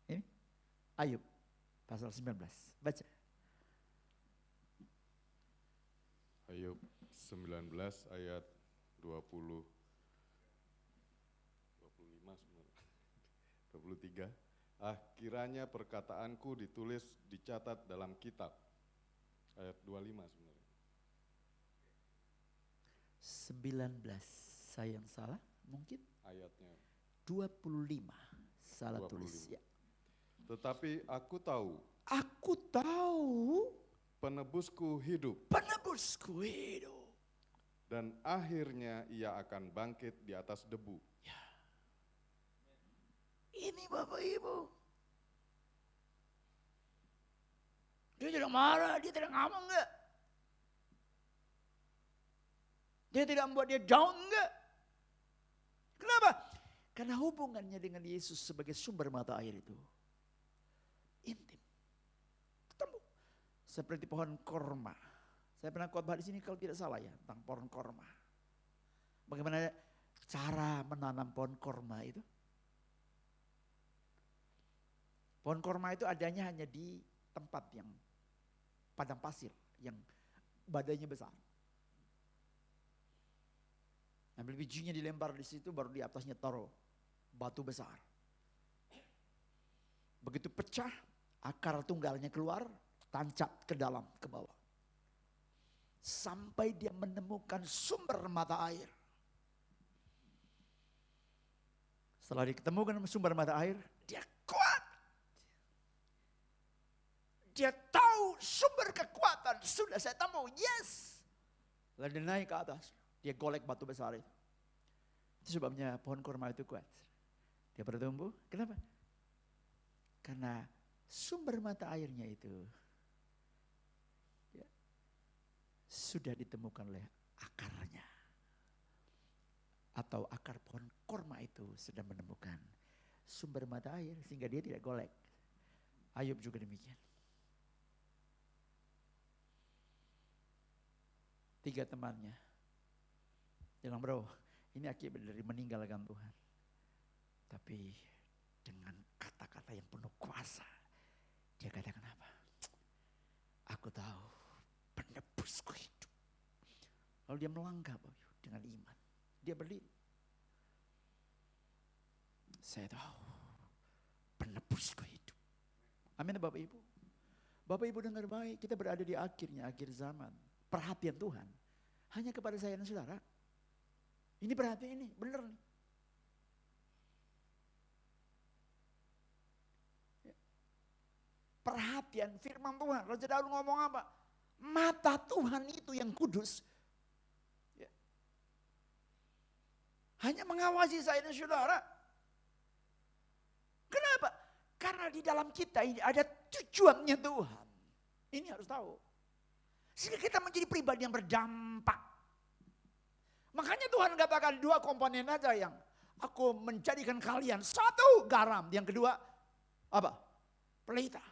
ini Ayub pasal 19, baca. Ayub 19 ayat 25 sebenarnya. 23. Kiranya perkataanku ditulis, dicatat dalam kitab. Ayat 25 sebenarnya. 19, saya yang salah mungkin. Ayatnya 25, salah 25. tulis ya. Tetapi aku tahu Aku tahu penebusku hidup penebusku hidup. dan akhirnya ia akan bangkit di atas debu. Ya. Ini Bapak Ibu. Dia tidak marah, dia tidak ngomong enggak. Dia tidak membuat dia down enggak. Kenapa? Karena hubungannya dengan Yesus sebagai sumber mata air itu intim. Ketemu. Seperti pohon korma. Saya pernah khotbah di sini kalau tidak salah ya tentang pohon korma. Bagaimana cara menanam pohon korma itu? Pohon korma itu adanya hanya di tempat yang padang pasir, yang badannya besar. Ambil bijinya dilempar di situ, baru di atasnya taruh batu besar. Begitu pecah, akar tunggalnya keluar, tancap ke dalam, ke bawah. Sampai dia menemukan sumber mata air. Setelah diketemukan sumber mata air, dia kuat. Dia tahu sumber kekuatan sudah saya temu, yes. Lalu dia naik ke atas, dia golek batu besar itu. Itu sebabnya pohon kurma itu kuat. Dia bertumbuh, kenapa? Karena sumber mata airnya itu sudah ditemukan oleh akarnya. Atau akar pohon korma itu sudah menemukan sumber mata air sehingga dia tidak golek. Ayub juga demikian. 3 temannya bilang, bro, ini akibat dari meninggalkan Tuhan. Tapi dengan kata-kata yang penuh kuasa, dia katakan apa? Aku tahu penebusku hidup. Lalu dia melangkah dengan iman. Dia berdiri. Saya tahu penebusku hidup. Amin Bapak Ibu. Bapak Ibu dengar baik, kita berada di akhirnya, akhir zaman. Perhatian Tuhan hanya kepada saya dan saudara. Ini berarti ini, benar nih. Perhatian firman Tuhan, Raja Daud ngomong apa? Mata Tuhan itu yang kudus. Ya. Hanya mengawasi saya dan saudara. Kenapa? Karena di dalam kita ini ada tujuannya Tuhan. Ini harus tahu. Sehingga kita menjadi pribadi yang berdampak. Makanya Tuhan katakan 2 komponen aja yang aku menjadikan kalian. 1 garam, yang kedua apa? Pelita.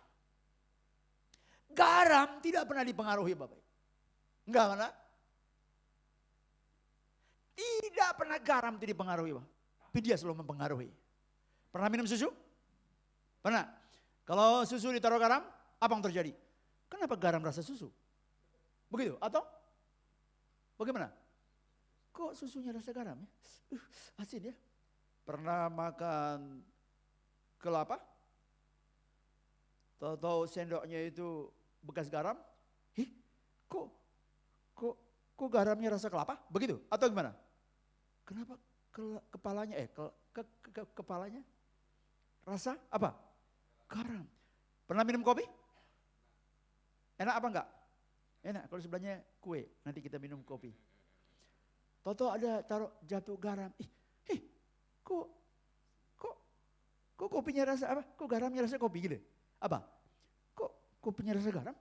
Garam tidak pernah dipengaruhi Bapak. Enggak pernah. Tidak pernah garam itu dipengaruhi Bapak. Tapi dia selalu mempengaruhi. Pernah minum susu? Pernah. Kalau susu ditaruh garam, apa yang terjadi? Kenapa garam rasa susu? Begitu? Atau bagaimana? Kok susunya rasa garam ya? Asin ya? Pernah makan kelapa? Tahu-tahu sendoknya itu bekas garam? Kok garamnya rasa kelapa? Begitu? Atau gimana? Kenapa kepalanya kepalanya rasa apa? Garam. Pernah minum kopi? Enak apa enggak? Enak. Kalau sebelahnya kue, nanti kita minum kopi. Toto ada taruh jatuh garam. Kok kopinya rasa apa? Kok garamnya rasa kopi gitu? Apa? Kok kopinya rasa garam?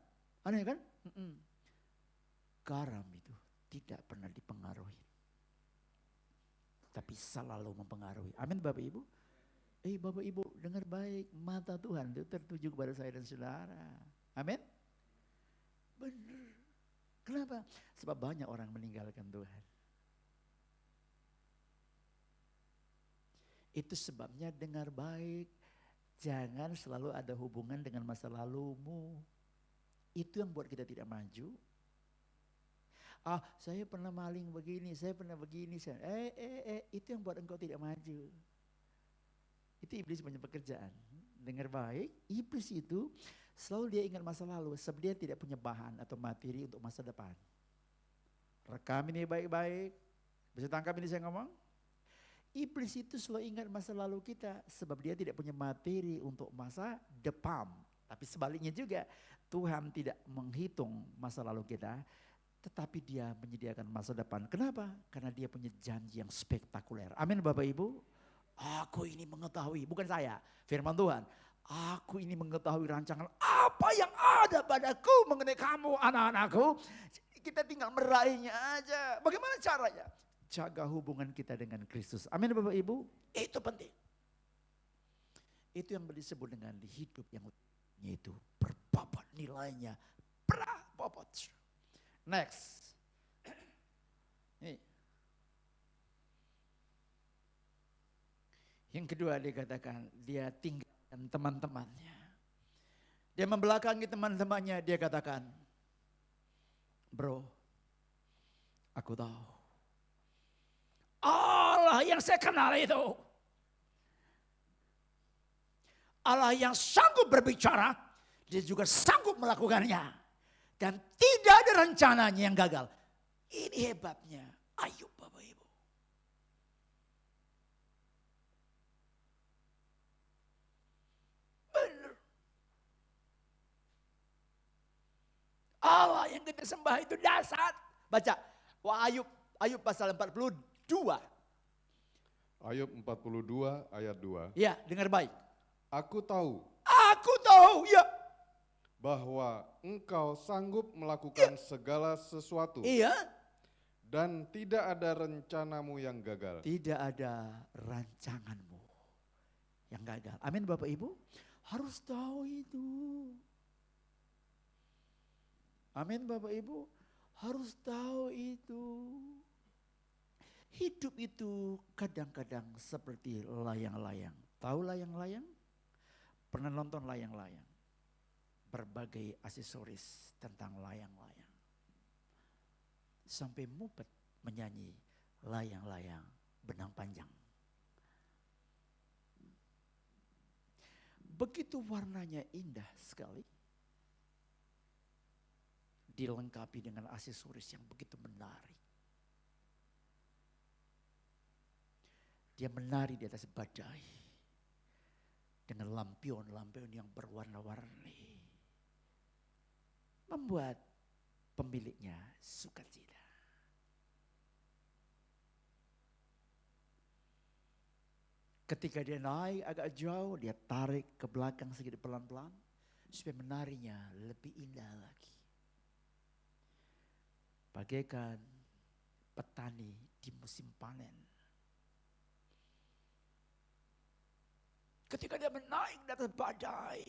Aneh kan? Garam itu tidak pernah dipengaruhi. Tapi selalu mempengaruhi. Amin Bapak Ibu. Bapak Ibu dengar baik. Mata Tuhan itu tertuju kepada saya dan saudara. Amin. Benar. Kenapa? Sebab banyak orang meninggalkan Tuhan. Itu sebabnya dengar baik, jangan selalu ada hubungan dengan masa lalumu. Itu yang buat kita tidak maju. Saya pernah maling begini, saya pernah begini. Itu yang buat engkau tidak maju. Itu iblis punya pekerjaan. Dengar baik, iblis itu selalu dia ingat masa lalu, sebab dia tidak punya bahan atau materi untuk masa depan. Rekam ini baik-baik, bisa tangkap ini saya ngomong? Iblis itu selalu ingat masa lalu kita sebab dia tidak punya materi untuk masa depan. Tapi sebaliknya juga Tuhan tidak menghitung masa lalu kita, tetapi dia menyediakan masa depan. Kenapa? Karena dia punya janji yang spektakuler. Amin Bapak Ibu. Aku ini mengetahui, bukan saya, firman Tuhan. Aku ini mengetahui rancangan apa yang ada padaku mengenai kamu anak-anakku. Kita tinggal meraihnya aja. Bagaimana caranya? Jaga hubungan kita dengan Kristus. Amin Bapak Ibu. Itu penting. Itu yang disebut dengan hidup yang itu berbobot nilainya. Berbobot. Next. Nih. Yang kedua dikatakan dia tinggalkan teman-temannya. Dia membelakangi teman-temannya, dia katakan, bro, aku tahu. Allah yang saya kenal itu. Allah yang sanggup berbicara, dia juga sanggup melakukannya. Dan tidak ada rencananya yang gagal. Ini hebatnya Ayub Bapak Ibu. Benar. Allah yang kita sembah itu dasar. Baca, Ayub pasal 42. Ayub 42 ayat 2. Ya, dengar baik. Aku tahu Ya. bahwa engkau sanggup melakukan segala sesuatu. Iya. Dan tidak ada rencanamu yang gagal. Tidak ada rancanganmu yang gagal. Amin Bapak Ibu. Harus tahu itu. Amin Bapak Ibu. Harus tahu itu. Hidup itu kadang-kadang seperti layang-layang. Tahu layang-layang? Pernah nonton layang-layang? Berbagai aksesoris tentang layang-layang. Sampai Muppet menyanyi layang-layang benang panjang. Begitu warnanya indah sekali. Dilengkapi dengan aksesoris yang begitu menarik. Dia menari di atas badai dengan lampion-lampion yang berwarna-warni, membuat pemiliknya sukacita. Ketika dia naik agak jauh, dia tarik ke belakang sedikit pelan-pelan supaya menarinya lebih indah lagi. Bagaikan petani di musim panen. Ketika dia menaik di atas badai,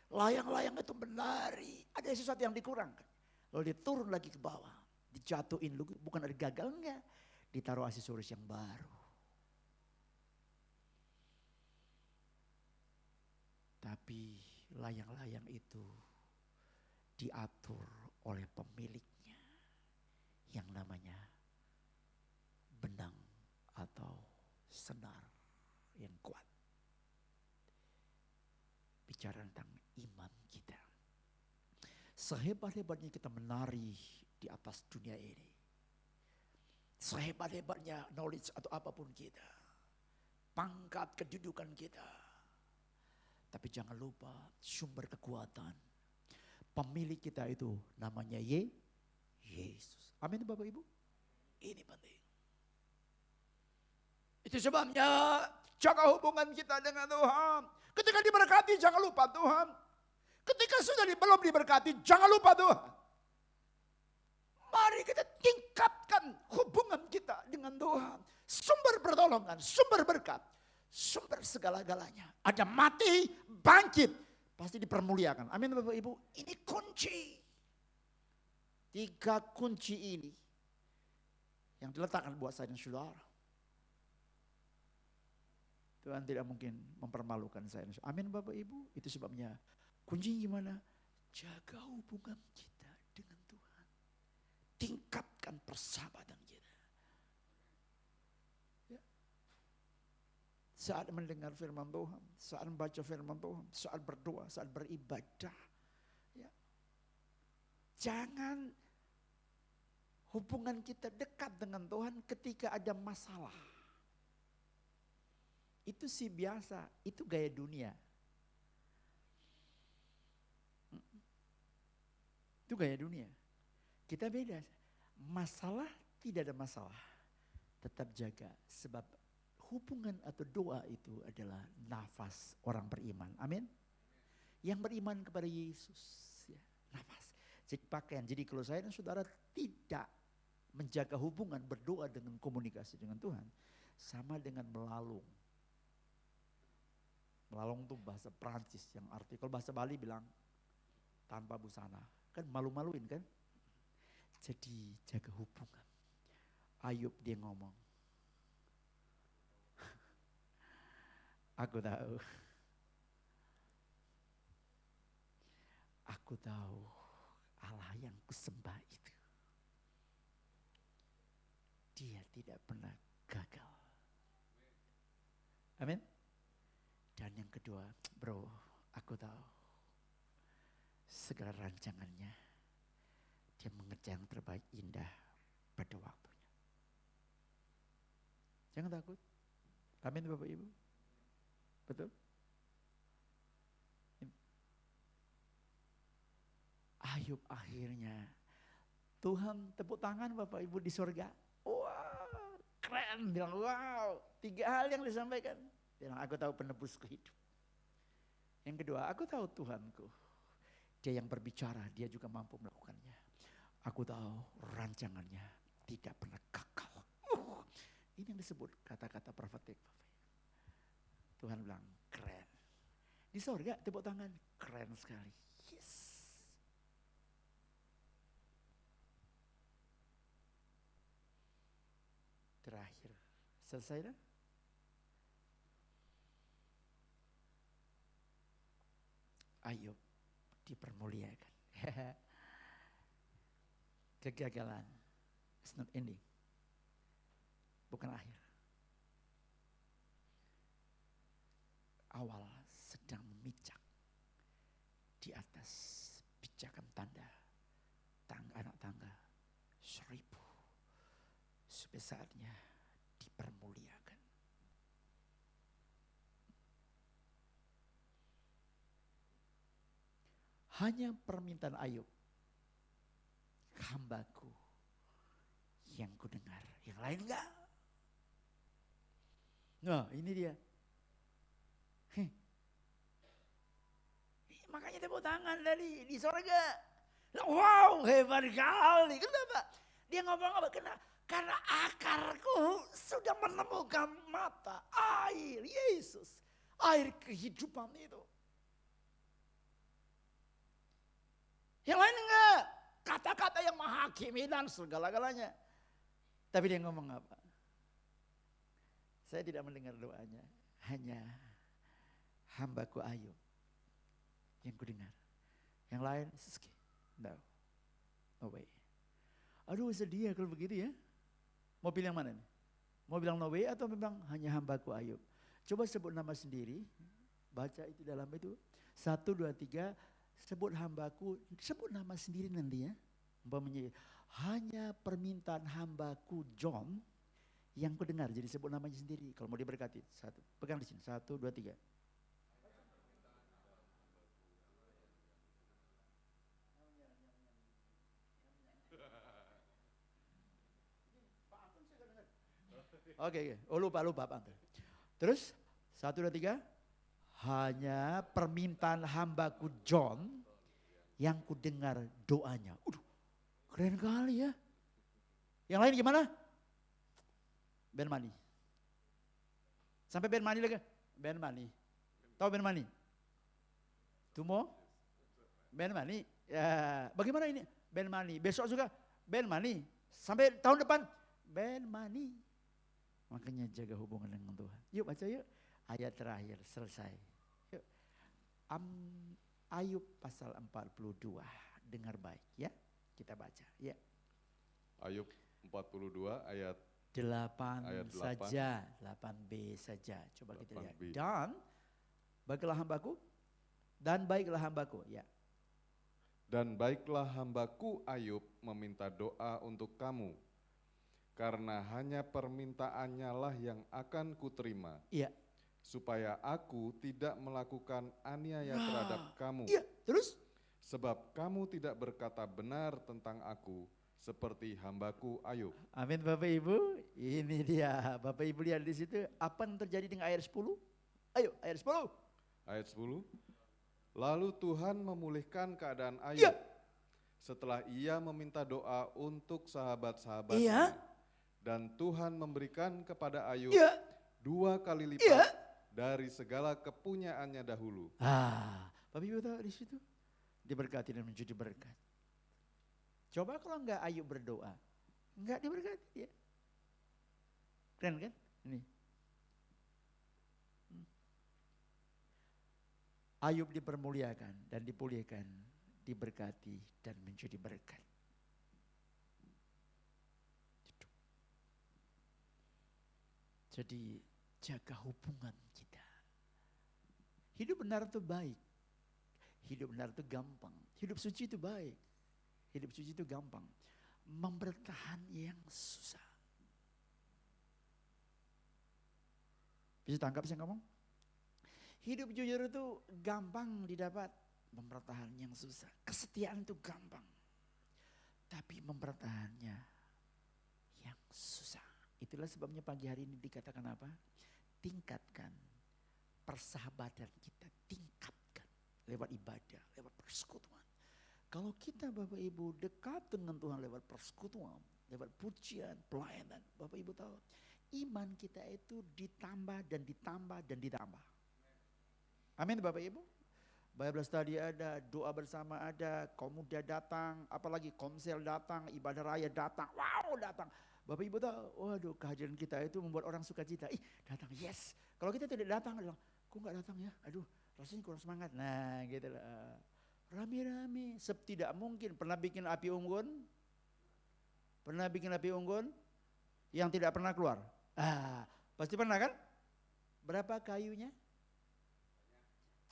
layang-layang itu menari, ada sesuatu yang dikurangkan. Lalu dia turun lagi ke bawah, dijatuhin, bukan ada gagal enggak, ditaruh aksesoris yang baru. Tapi layang-layang itu diatur oleh pemiliknya yang namanya benang atau senar yang kuat. Bicara tentang iman kita. Sehebat-hebatnya kita menari di atas dunia ini. Sehebat-hebatnya knowledge atau apapun kita. Pangkat kedudukan kita. Tapi jangan lupa sumber kekuatan. Pemilik kita itu namanya Yesus. Amin Bapak Ibu. Ini penting. Itu sebabnya jaga hubungan kita dengan Tuhan. Ketika diberkati jangan lupa Tuhan. Ketika sudah belum diberkati jangan lupa Tuhan. Mari kita tingkatkan hubungan kita dengan Tuhan. Sumber pertolongan, sumber berkat, sumber segala-galanya. Ada mati, bangkit, pasti dipermuliakan. Amin Bapak Ibu. Ini kunci. 3 kunci ini yang diletakkan buat saya dan saudara. Tuhan tidak mungkin mempermalukan saya. Amin Bapak Ibu. Itu sebabnya kuncinya gimana? Jaga hubungan kita dengan Tuhan. Tingkatkan persahabatan kita. Ya. Saat mendengar firman Tuhan, saat membaca firman Tuhan, saat berdoa, saat beribadah. Ya. Jangan hubungan kita dekat dengan Tuhan ketika ada masalah. Itu sih biasa, itu gaya dunia. Itu gaya dunia. Kita beda. Masalah tidak ada masalah. Tetap jaga sebab hubungan atau doa itu adalah nafas orang beriman. Amin. Yang beriman kepada Yesus, ya, nafas. Jadi pakaian. Jadi kalau saya dan saudara tidak menjaga hubungan berdoa dengan komunikasi dengan Tuhan, sama dengan melalung. Melalung itu bahasa Prancis yang arti, kalau bahasa Bali bilang tanpa busana. Kan malu-maluin kan? Jadi jaga hubungan. Ayub dia ngomong. Aku tahu. Aku tahu Allah yang kusembah itu. Dia tidak pernah gagal. Amin. Dan yang kedua, bro, aku tahu segala rancangannya dia mengerjakan yang terbaik indah pada waktunya. Jangan takut. Amin Bapak Ibu. Betul? Ayub akhirnya Tuhan tepuk tangan Bapak Ibu di surga. Wah, keren. Bilang wow, 3 hal yang disampaikan. Bilang aku tahu penebusku hidup. Yang kedua, aku tahu Tuhanku. Dia yang berbicara, dia juga mampu melakukannya. Aku tahu rancangannya tidak pernah gagal. Ini yang disebut kata-kata profetik. Tuhan bilang keren. Di surga tepuk tangan, keren sekali. Yes. Terakhir, selesai dah? Ayub dipermuliakan. Kegagalan, it's not ending. Bukan akhir. Awal sedang memijak di atas pijakan tanda anak tangga 1000 supaya saatnya dipermuliakan. Hanya permintaan Ayub. Hambaku yang kudengar. Yang lain enggak. Nah ini dia. Makanya tepuk tangan dari di sorga. Wow hebat kali. Kenapa? Dia ngomong apa? Karena akarku sudah menemukan mata air Yesus. Air kehidupan itu. Yang lain enggak. Kata-kata yang menghakimi dan segala-galanya. Tapi dia ngomong apa? Saya tidak mendengar doanya. Hanya hambaku Ayub yang kudengar. Yang lain, no. No way. Aduh sedih ya kalau begitu ya. Mau pilih yang mana nih? Mau bilang no way atau memang hanya hambaku Ayub? Coba sebut nama sendiri. Baca itu dalam itu. 1, 2, 3. Sebut hambaku. Sebut nama sendiri nanti ya. Umpamanya hanya permintaan hambaku John yang kudengar. Jadi sebut namanya sendiri. Kalau mau diberkati. 1. Pegang di sini. 1, 2, 3. Oke. Oh lupa Pak Anton. Terus 1, 2, 3. Hanya permintaan hambaku John yang kudengar doanya. Keren kali ya. Yang lain gimana? Ben Mani. Sampai Ben Mani lagi. Ben Mani. Tahu Ben Mani? Tumo? Ben Mani. Ya, bagaimana ini? Ben Mani. Besok juga Ben Mani. Sampai tahun depan Ben Mani. Makanya jaga hubungan dengan Tuhan. Yuk baca yuk. Ayat terakhir selesai. Yuk. Ayub pasal 42. Dengar baik ya. Kita baca ya. Ayub 42 ayat 8 Ayat 8. saja, 8b saja. Coba kita lihat. 8b. Dan baiklah hambaku, dan baiklah hambaku, ya. Dan baiklah hambaku Ayub meminta doa untuk kamu, karena hanya permintaannya lah yang akan kuterima, Iya. supaya aku tidak melakukan aniaya Nah, terhadap kamu. Iya, terus? Sebab kamu tidak berkata benar tentang aku, seperti hambaku Ayub. Amin Bapak Ibu. Ini dia. Bapak Ibu lihat di situ apa yang terjadi dengan ayat 10? Ayo, ayat 10. Ayat 10. Lalu Tuhan memulihkan keadaan Ayub. Iya. Setelah ia meminta doa untuk sahabat-sahabatnya. Iya. Dan Tuhan memberikan kepada Ayub Iya. 2 kali lipat Iya. dari segala kepunyaannya dahulu. Bapak Ibu tahu di situ? Diberkati dan menjadi berkat. Coba kalau enggak Ayub berdoa, enggak diberkati dia. Keren kan? Ini. Ayub dipermuliakan dan dipulihkan, diberkati dan menjadi berkat. Jadi jaga hubungan kita. Hidup benar itu baik. Hidup benar itu gampang. Hidup suci itu baik. Hidup suci itu gampang. Membertahan yang susah. Bisa tangkap saya ngomong? Hidup jujur itu gampang didapat. Mempertahan yang susah. Kesetiaan itu gampang. Tapi mempertahannya yang susah. Itulah sebabnya pagi hari ini dikatakan apa? Tingkatkan persahabatan kita. Tingkatkan. Lewat ibadah, lewat persekutuan. Kalau kita Bapak Ibu dekat dengan Tuhan lewat persekutuan, lewat pujian, pelayanan. Bapak Ibu tahu, iman kita itu ditambah dan ditambah dan ditambah. Amin Bapak Ibu. Bible study ada, doa bersama ada, kaum muda datang, apalagi komsel datang, ibadah raya datang, wow datang. Bapak Ibu tahu, waduh kehadiran kita itu membuat orang sukacita. Ih datang, yes. Kalau kita tidak datang, bilang, kok gak datang ya? Aduh rasanya kurang semangat. Nah gitu lah. Rame-rame, tidak mungkin. Pernah bikin api unggun? Pernah bikin api unggun? Yang tidak pernah keluar? Pasti pernah kan? Berapa kayunya?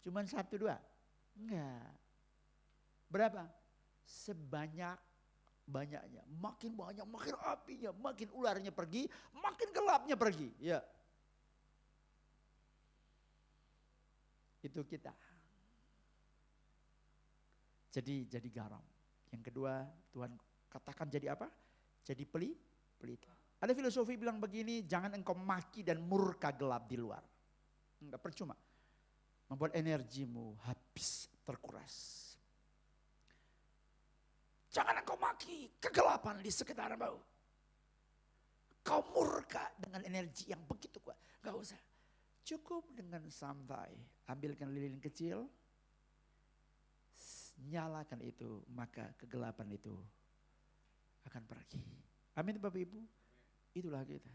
Cuman 1, 2? Enggak. Berapa? Sebanyak-banyaknya. Makin banyak, makin apinya, makin ularnya pergi, makin gelapnya pergi. Ya. Itu kita. Jadi garam. Yang kedua, Tuhan katakan jadi apa? Jadi pelita. Ada filosofi bilang begini, jangan engkau maki dan murka gelap di luar. Enggak percuma. Membuat energimu habis, terkuras. Jangan engkau maki kegelapan di sekitarmu. Kau murka dengan energi yang begitu kuat. Gak usah. Cukup dengan santai. Ambilkan lilin kecil. Nyalakan itu. Maka kegelapan itu akan pergi. Amin Bapak Ibu. Itulah kita.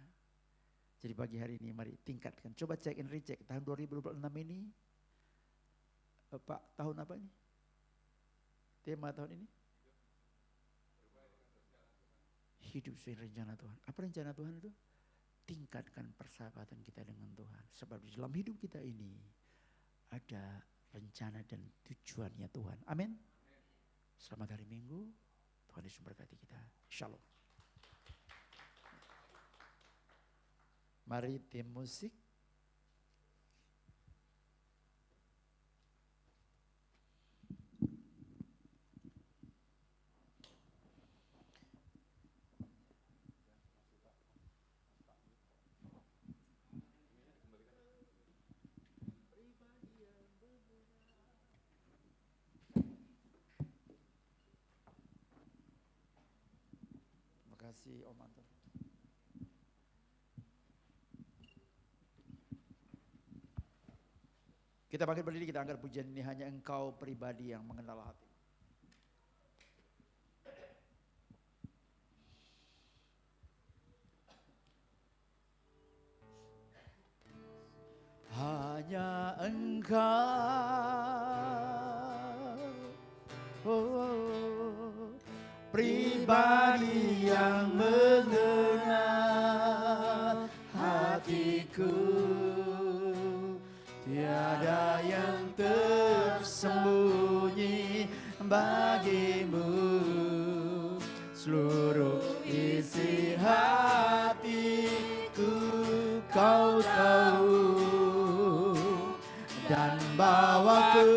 Jadi pagi hari ini mari tingkatkan. Coba check and recheck. Tahun 2026 ini. Pak, tahun apa ini? Tema tahun ini? Hidup sesuai rencana Tuhan. Apa rencana Tuhan itu? Tingkatkan persahabatan kita dengan Tuhan. Sebab di dalam hidup kita ini ada rencana dan tujuannya Tuhan. Amin. Selamat hari Minggu. Tuhan Yesus memberkati kita. Shalom. Mari tim musik. Terima kasih Om Anton. Kita bangkit berdiri, kita angkat pujian ini hanya engkau pribadi yang mengenal hati. Hanya engkau pribadi yang mengenal hatiku. Tiada yang tersembunyi bagimu, seluruh isi hatiku kau tahu, dan bawaku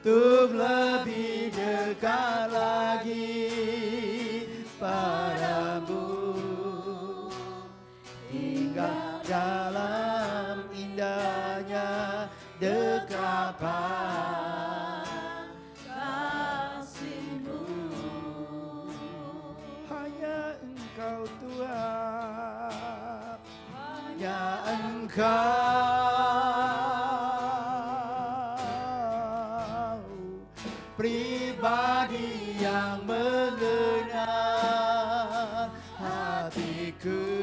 untuk lebih dekat lagi padamu. Dalam indahnya dekapan kasih-Mu, hanya Engkau Tuhan, hanya Engkau pribadi yang mengenal hatiku.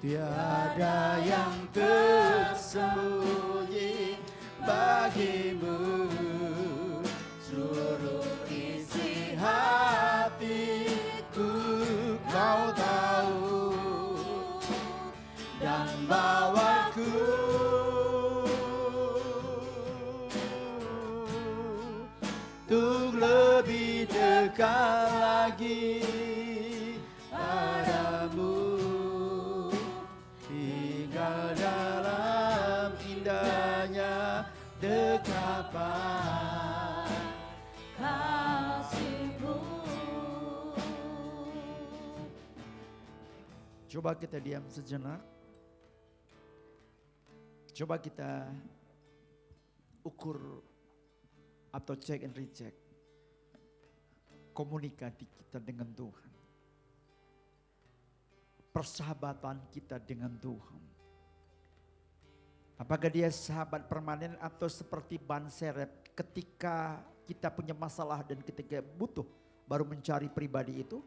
Tiada yang tersembunyi bagimu, seluruh isi hatiku kau tahu, dan bawaku untuk lebih dekat lagi padamu. Dalam indahnya dekapan kasih-Mu. Coba kita diam sejenak. Coba kita ukur atau check and recheck komunikasi kita dengan Tuhan. Persahabatan kita dengan Tuhan. Apakah dia sahabat permanen atau seperti ban serep ketika kita punya masalah dan ketika butuh baru mencari pribadi itu?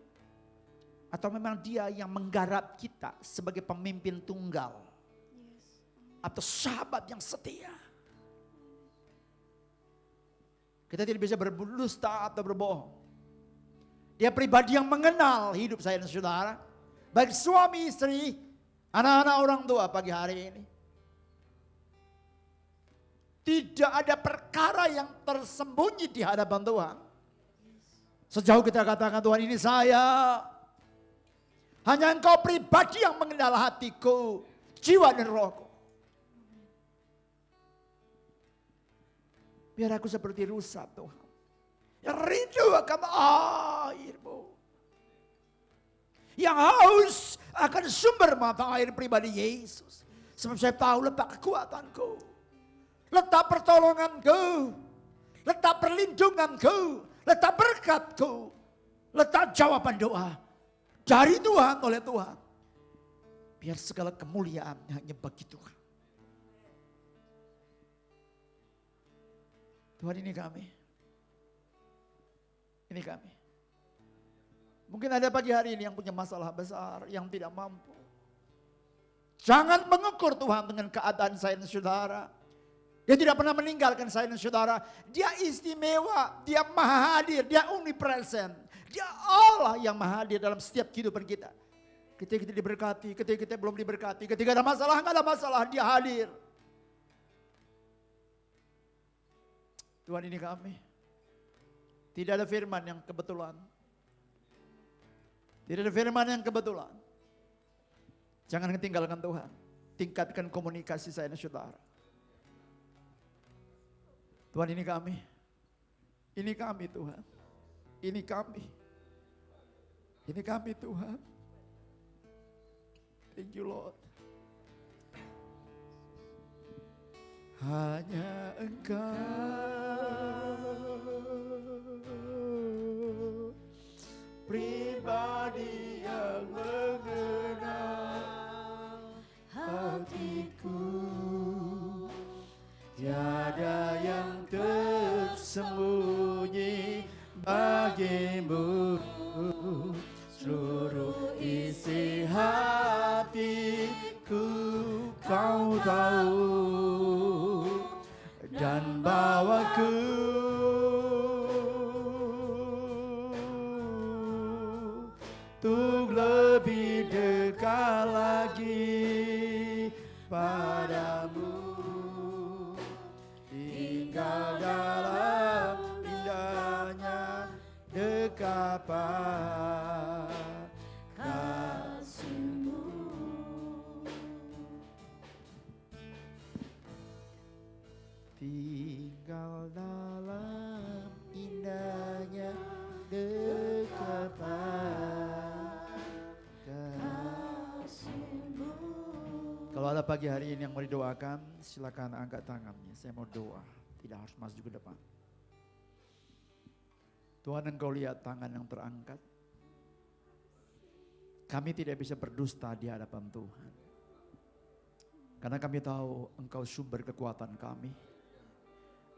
Atau memang dia yang menggarap kita sebagai pemimpin tunggal? Atau sahabat yang setia? Kita tidak bisa berdusta atau berbohong. Dia pribadi yang mengenal hidup saya dan saudara. Baik suami, istri, anak-anak, orang tua pagi hari ini. Tidak ada perkara yang tersembunyi di hadapan Tuhan. Sejauh kita katakan Tuhan ini saya. Hanya Engkau pribadi yang mengenal hatiku, jiwa dan rohku. Biar aku seperti rusa Tuhan, yang rindu akan air-Mu, yang haus akan sumber mata air pribadi Yesus. Sebab saya tahu letak kekuatanku, letak pertolonganku, letak perlindunganku, letak berkatku, letak jawaban doa dari Tuhan, oleh Tuhan. Biar segala kemuliaan hanya bagi Tuhan. Tuhan, ini kami. Ini kami. Mungkin ada pagi hari ini yang punya masalah besar, yang tidak mampu. Jangan mengukur Tuhan dengan keadaan saya dan saudara. Dia tidak pernah meninggalkan saya dan saudara. Dia istimewa, dia maha hadir, dia omnipresent. Dia Allah yang maha hadir dalam setiap kehidupan kita. Ketika kita diberkati, ketika kita belum diberkati, ketika ada masalah, nggak ada masalah, dia hadir. Tuhan, ini kami. Tidak ada firman yang kebetulan. Tidak ada firman yang kebetulan. Jangan tinggalkan Tuhan. Tingkatkan komunikasi saya dan saudara. Tuhan, ini kami. Ini kami Tuhan. Ini kami. Ini kami Tuhan. Thank you Lord. Hanya Engkau pribadi yang mengenal hatiku. Tiada yang tersembunyi bagimu. Seluruh isi hatiku Kau tahu, dan bawaku untuk lebih dekat lagi padamu. Tinggal dalam indahnya dekapan kasih-Mu. Tinggal dalam indahnya dekapan kasih-Mu. Kalau ada pagi hari ini yang mau didoakan, silakan angkat tangannya. Saya mau doa, tidak harus maju ke depan. Tuhan, Engkau lihat tangan yang terangkat. Kami tidak bisa berdusta di hadapan Tuhan. Karena kami tahu Engkau sumber kekuatan kami.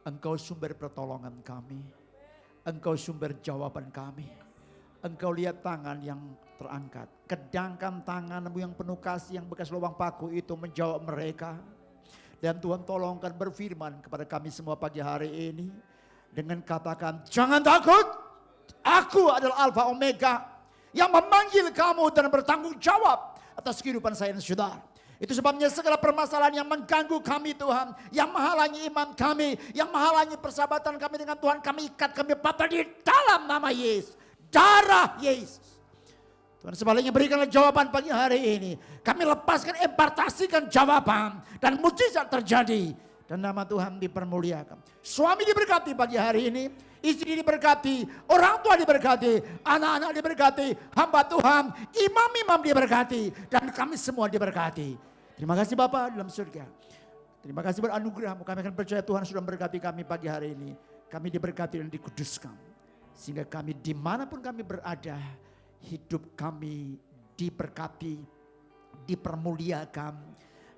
Engkau sumber pertolongan kami. Engkau sumber jawaban kami. Engkau lihat tangan yang terangkat. Kedangkan tangan-Mu yang penuh kasih, yang bekas lubang paku itu menjawab mereka. Dan Tuhan tolongkan berfirman kepada kami semua pagi hari ini. Dengan katakan, jangan takut. Aku adalah Alfa Omega. Yang memanggil kamu dan bertanggung jawab atas kehidupan saya dan saudara. Itu sebabnya segala permasalahan yang mengganggu kami Tuhan, yang menghalangi iman kami, yang menghalangi persahabatan kami dengan Tuhan, kami ikat, kami patah di dalam nama Yesus. Darah Yesus. Tuhan, sebaliknya berikanlah jawaban pagi hari ini. Kami lepaskan, impartasikan jawaban, dan mujizat terjadi. Dan nama Tuhan dipermuliakan. Suami diberkati pagi hari ini. Istri diberkati, orang tua diberkati, anak-anak diberkati, hamba Tuhan, imam-imam diberkati, dan kami semua diberkati. Terima kasih Bapa dalam surga. Terima kasih beranugerah-Mu. Kami akan percaya Tuhan sudah memberkati kami pagi hari ini. Kami diberkati dan dikuduskan. Sehingga kami dimanapun kami berada, hidup kami diberkati, dipermuliakan,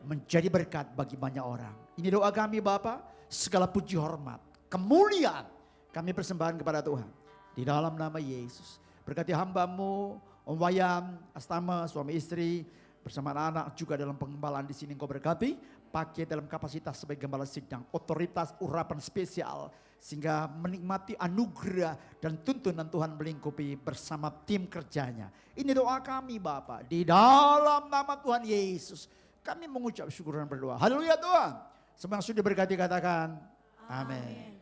menjadi berkat bagi banyak orang. Ini doa kami Bapa, segala puji hormat, kemuliaan kami persembahkan kepada Tuhan. Di dalam nama Yesus. Berkati hamba-Mu, Om Wayan, Astama, suami istri, bersama anak-anak juga dalam pengembalaan di sini Engkau berkati. Pakai dalam kapasitas sebagai gembala sidang, otoritas urapan spesial. Sehingga menikmati anugerah dan tuntunan Tuhan melingkupi bersama tim kerjanya. Ini doa kami Bapak. Di dalam nama Tuhan Yesus. Kami mengucap syukur dan berdoa. Haleluya Tuhan. Semua yang sudah berkati katakan amin.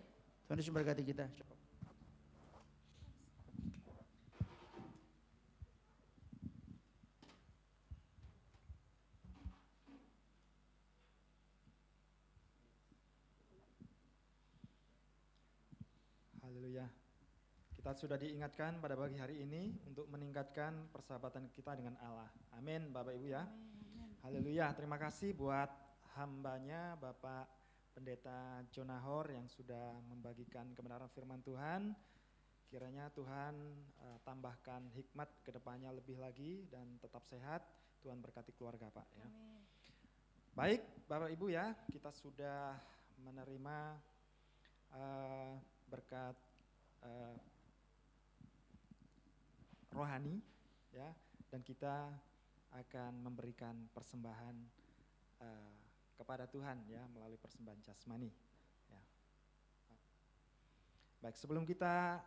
Tuhan Yesus berkati kita. Kita sudah diingatkan pada pagi hari ini untuk meningkatkan persahabatan kita dengan Allah. Amin Bapak Ibu ya. Haleluya. Terima kasih buat hambanya Bapak Pendeta Jonahor yang sudah membagikan kebenaran firman Tuhan. Kiranya Tuhan tambahkan hikmat ke depannya lebih lagi dan tetap sehat. Tuhan berkati keluarga Pak ya. Baik Bapak Ibu ya, kita sudah menerima berkat rohani ya, dan kita akan memberikan persembahan kepada Tuhan ya melalui persembahan jasmani ya. Baik, sebelum kita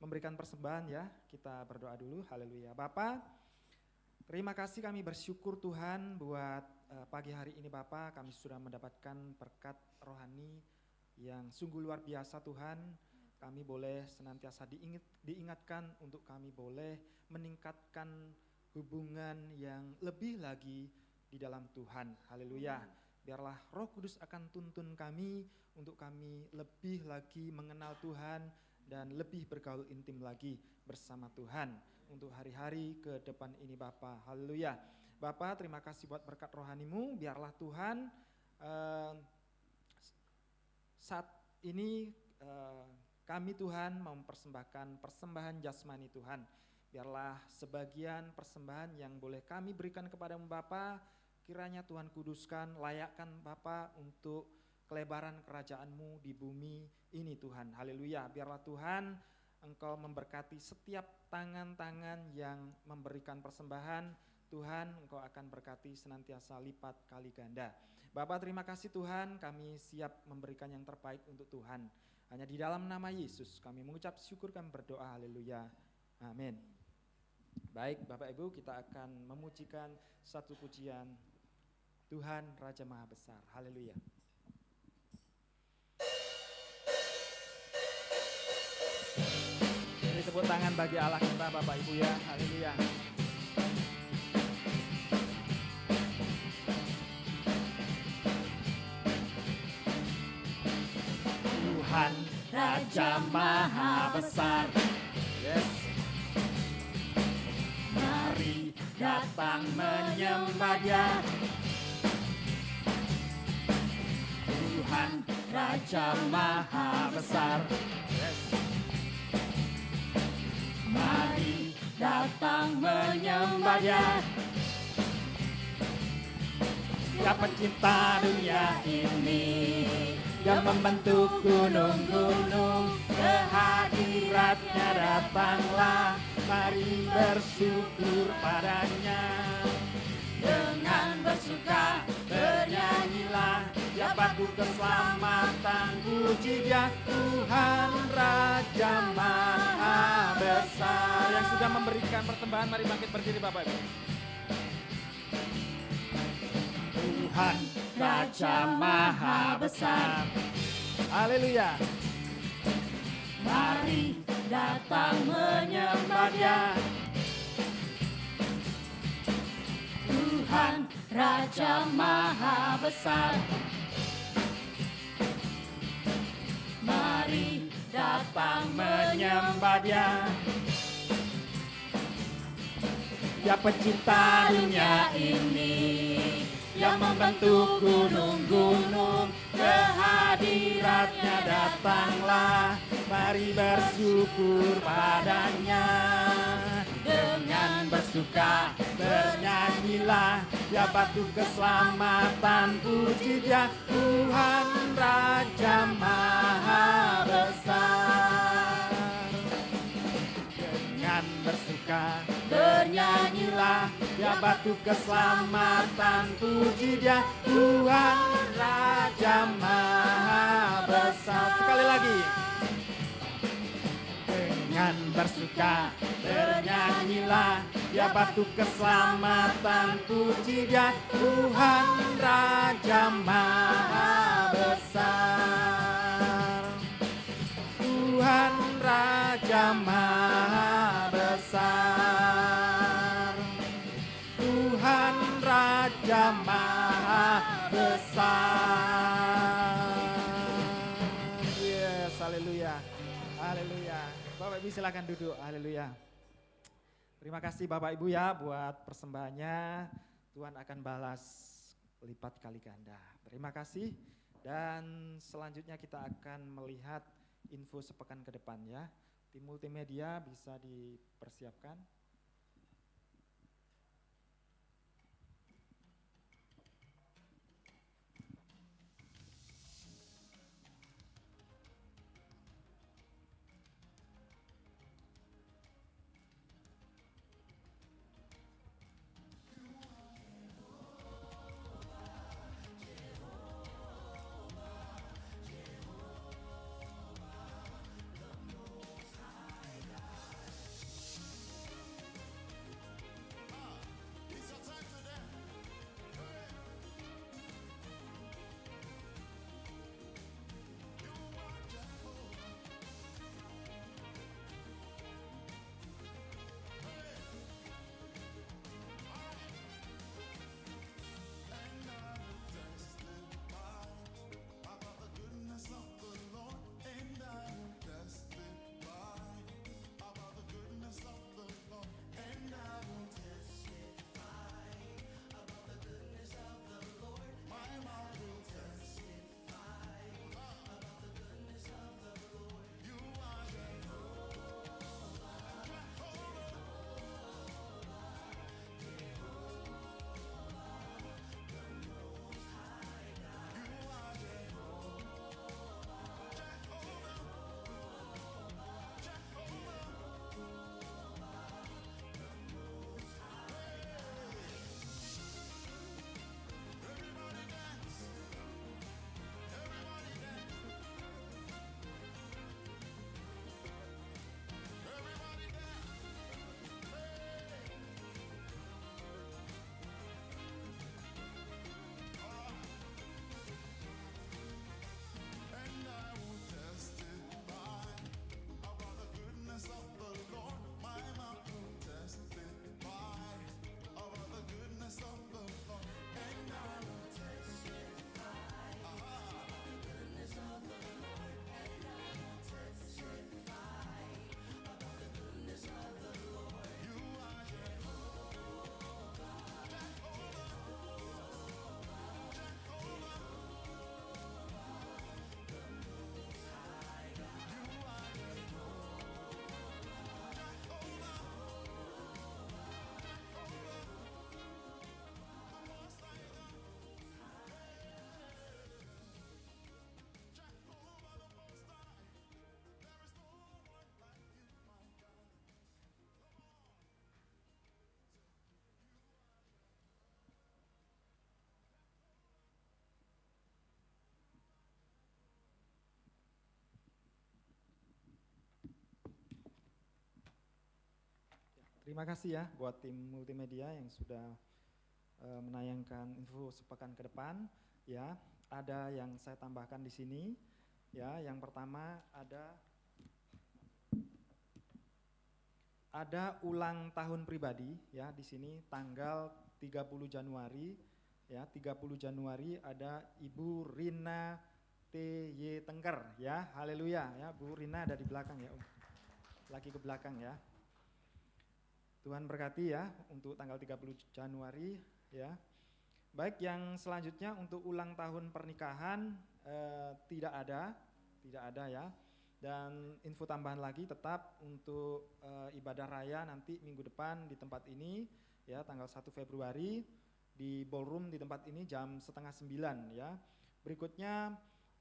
memberikan persembahan ya, kita berdoa dulu. Haleluya. Bapa, terima kasih, kami bersyukur Tuhan buat pagi hari ini Bapa, kami sudah mendapatkan berkat rohani yang sungguh luar biasa Tuhan. Kami boleh senantiasa diingatkan untuk kami boleh meningkatkan hubungan yang lebih lagi di dalam Tuhan. Haleluya. Biarlah Roh Kudus akan tuntun kami untuk kami lebih lagi mengenal Tuhan dan lebih bergaul intim lagi bersama Tuhan untuk hari-hari ke depan ini Bapa. Haleluya. Bapa, terima kasih buat berkat rohani-Mu. Biarlah Tuhan saat ini kami Tuhan mempersembahkan persembahan jasmani Tuhan. Biarlah sebagian persembahan yang boleh kami berikan kepada-Mu Bapa, kiranya Tuhan kuduskan, layakkan Bapa untuk kelebaran kerajaan-Mu di bumi ini Tuhan. Haleluya. Biarlah Tuhan Engkau memberkati setiap tangan-tangan yang memberikan persembahan. Tuhan, Engkau akan berkati senantiasa lipat kali ganda. Bapa, terima kasih Tuhan, kami siap memberikan yang terbaik untuk Tuhan. Hanya di dalam nama Yesus kami mengucap syukur, kami berdoa. Haleluya. Amin. Baik Bapak Ibu, kita akan memujikan satu pujian Tuhan Raja Maha Besar. Haleluya. Beri tepuk tangan bagi Allah kita Bapak Ibu ya. Haleluya. Tuhan Raja Maha Besar. Yes. Mari datang menyembah Dia. Tuhan Raja Maha Besar. Yes. Mari datang menyembah Dia. Dia pencipta dunia ini, yang membentuk gunung-gunung, kehadiratnya datanglah, mari bersyukur padanya. Dengan bersuka bernyanyilah, Dia batu keselamatan, puji Dia Tuhan Raja Maha Besar. Yang sudah memberikan persembahan, mari bangkit berdiri Bapak Ibu. Tuhan Raja Maha Besar. Haleluya. Mari datang menyembah Dia. Tuhan Raja Maha Besar. Mari datang menyembah Dia. Dia pencipta dunia ini, yang membentuk gunung-gunung, kehadiratnya datanglah, mari bersyukur padanya. Dengan bersuka bernyanyilah, Dia batu keselamatan, puji Dia Tuhan Raja Maha Besar. Dengan bersuka bernyanyilah, Dia batu keselamatan, puji Dia Tuhan Raja Maha Besar. Sekali lagi. Dengan bersuka bernyanyilah, Dia batu keselamatan, puji Dia Tuhan Raja Maha Besar. Tuhan Raja Maha Besar. Tuhan Raja Maha Besar. Yes, haleluya. Haleluya. Haleluya. Bapak Ibu silakan duduk. Haleluya. Terima kasih Bapak Ibu ya buat persembahannya. Tuhan akan balas lipat kali ganda. Terima kasih. Dan selanjutnya kita akan melihat info sepekan ke depan ya. Tim multimedia bisa dipersiapkan. Terima kasih ya buat tim multimedia yang sudah menayangkan info sepekan ke depan ya. Ada yang saya tambahkan di sini ya. Yang pertama ada ulang tahun pribadi ya di sini tanggal 30 Januari ya. 30 Januari ada Ibu Rina T.Y. Tengker ya. Haleluya ya. Bu Rina ada di belakang ya. Lagi ke belakang ya. Tuhan berkati ya untuk tanggal 30 Januari ya. Baik, yang selanjutnya untuk ulang tahun pernikahan tidak ada ya. Dan info tambahan lagi tetap untuk ibadah raya nanti minggu depan di tempat ini ya tanggal 1 Februari di ballroom di tempat ini jam 8:30 ya. Berikutnya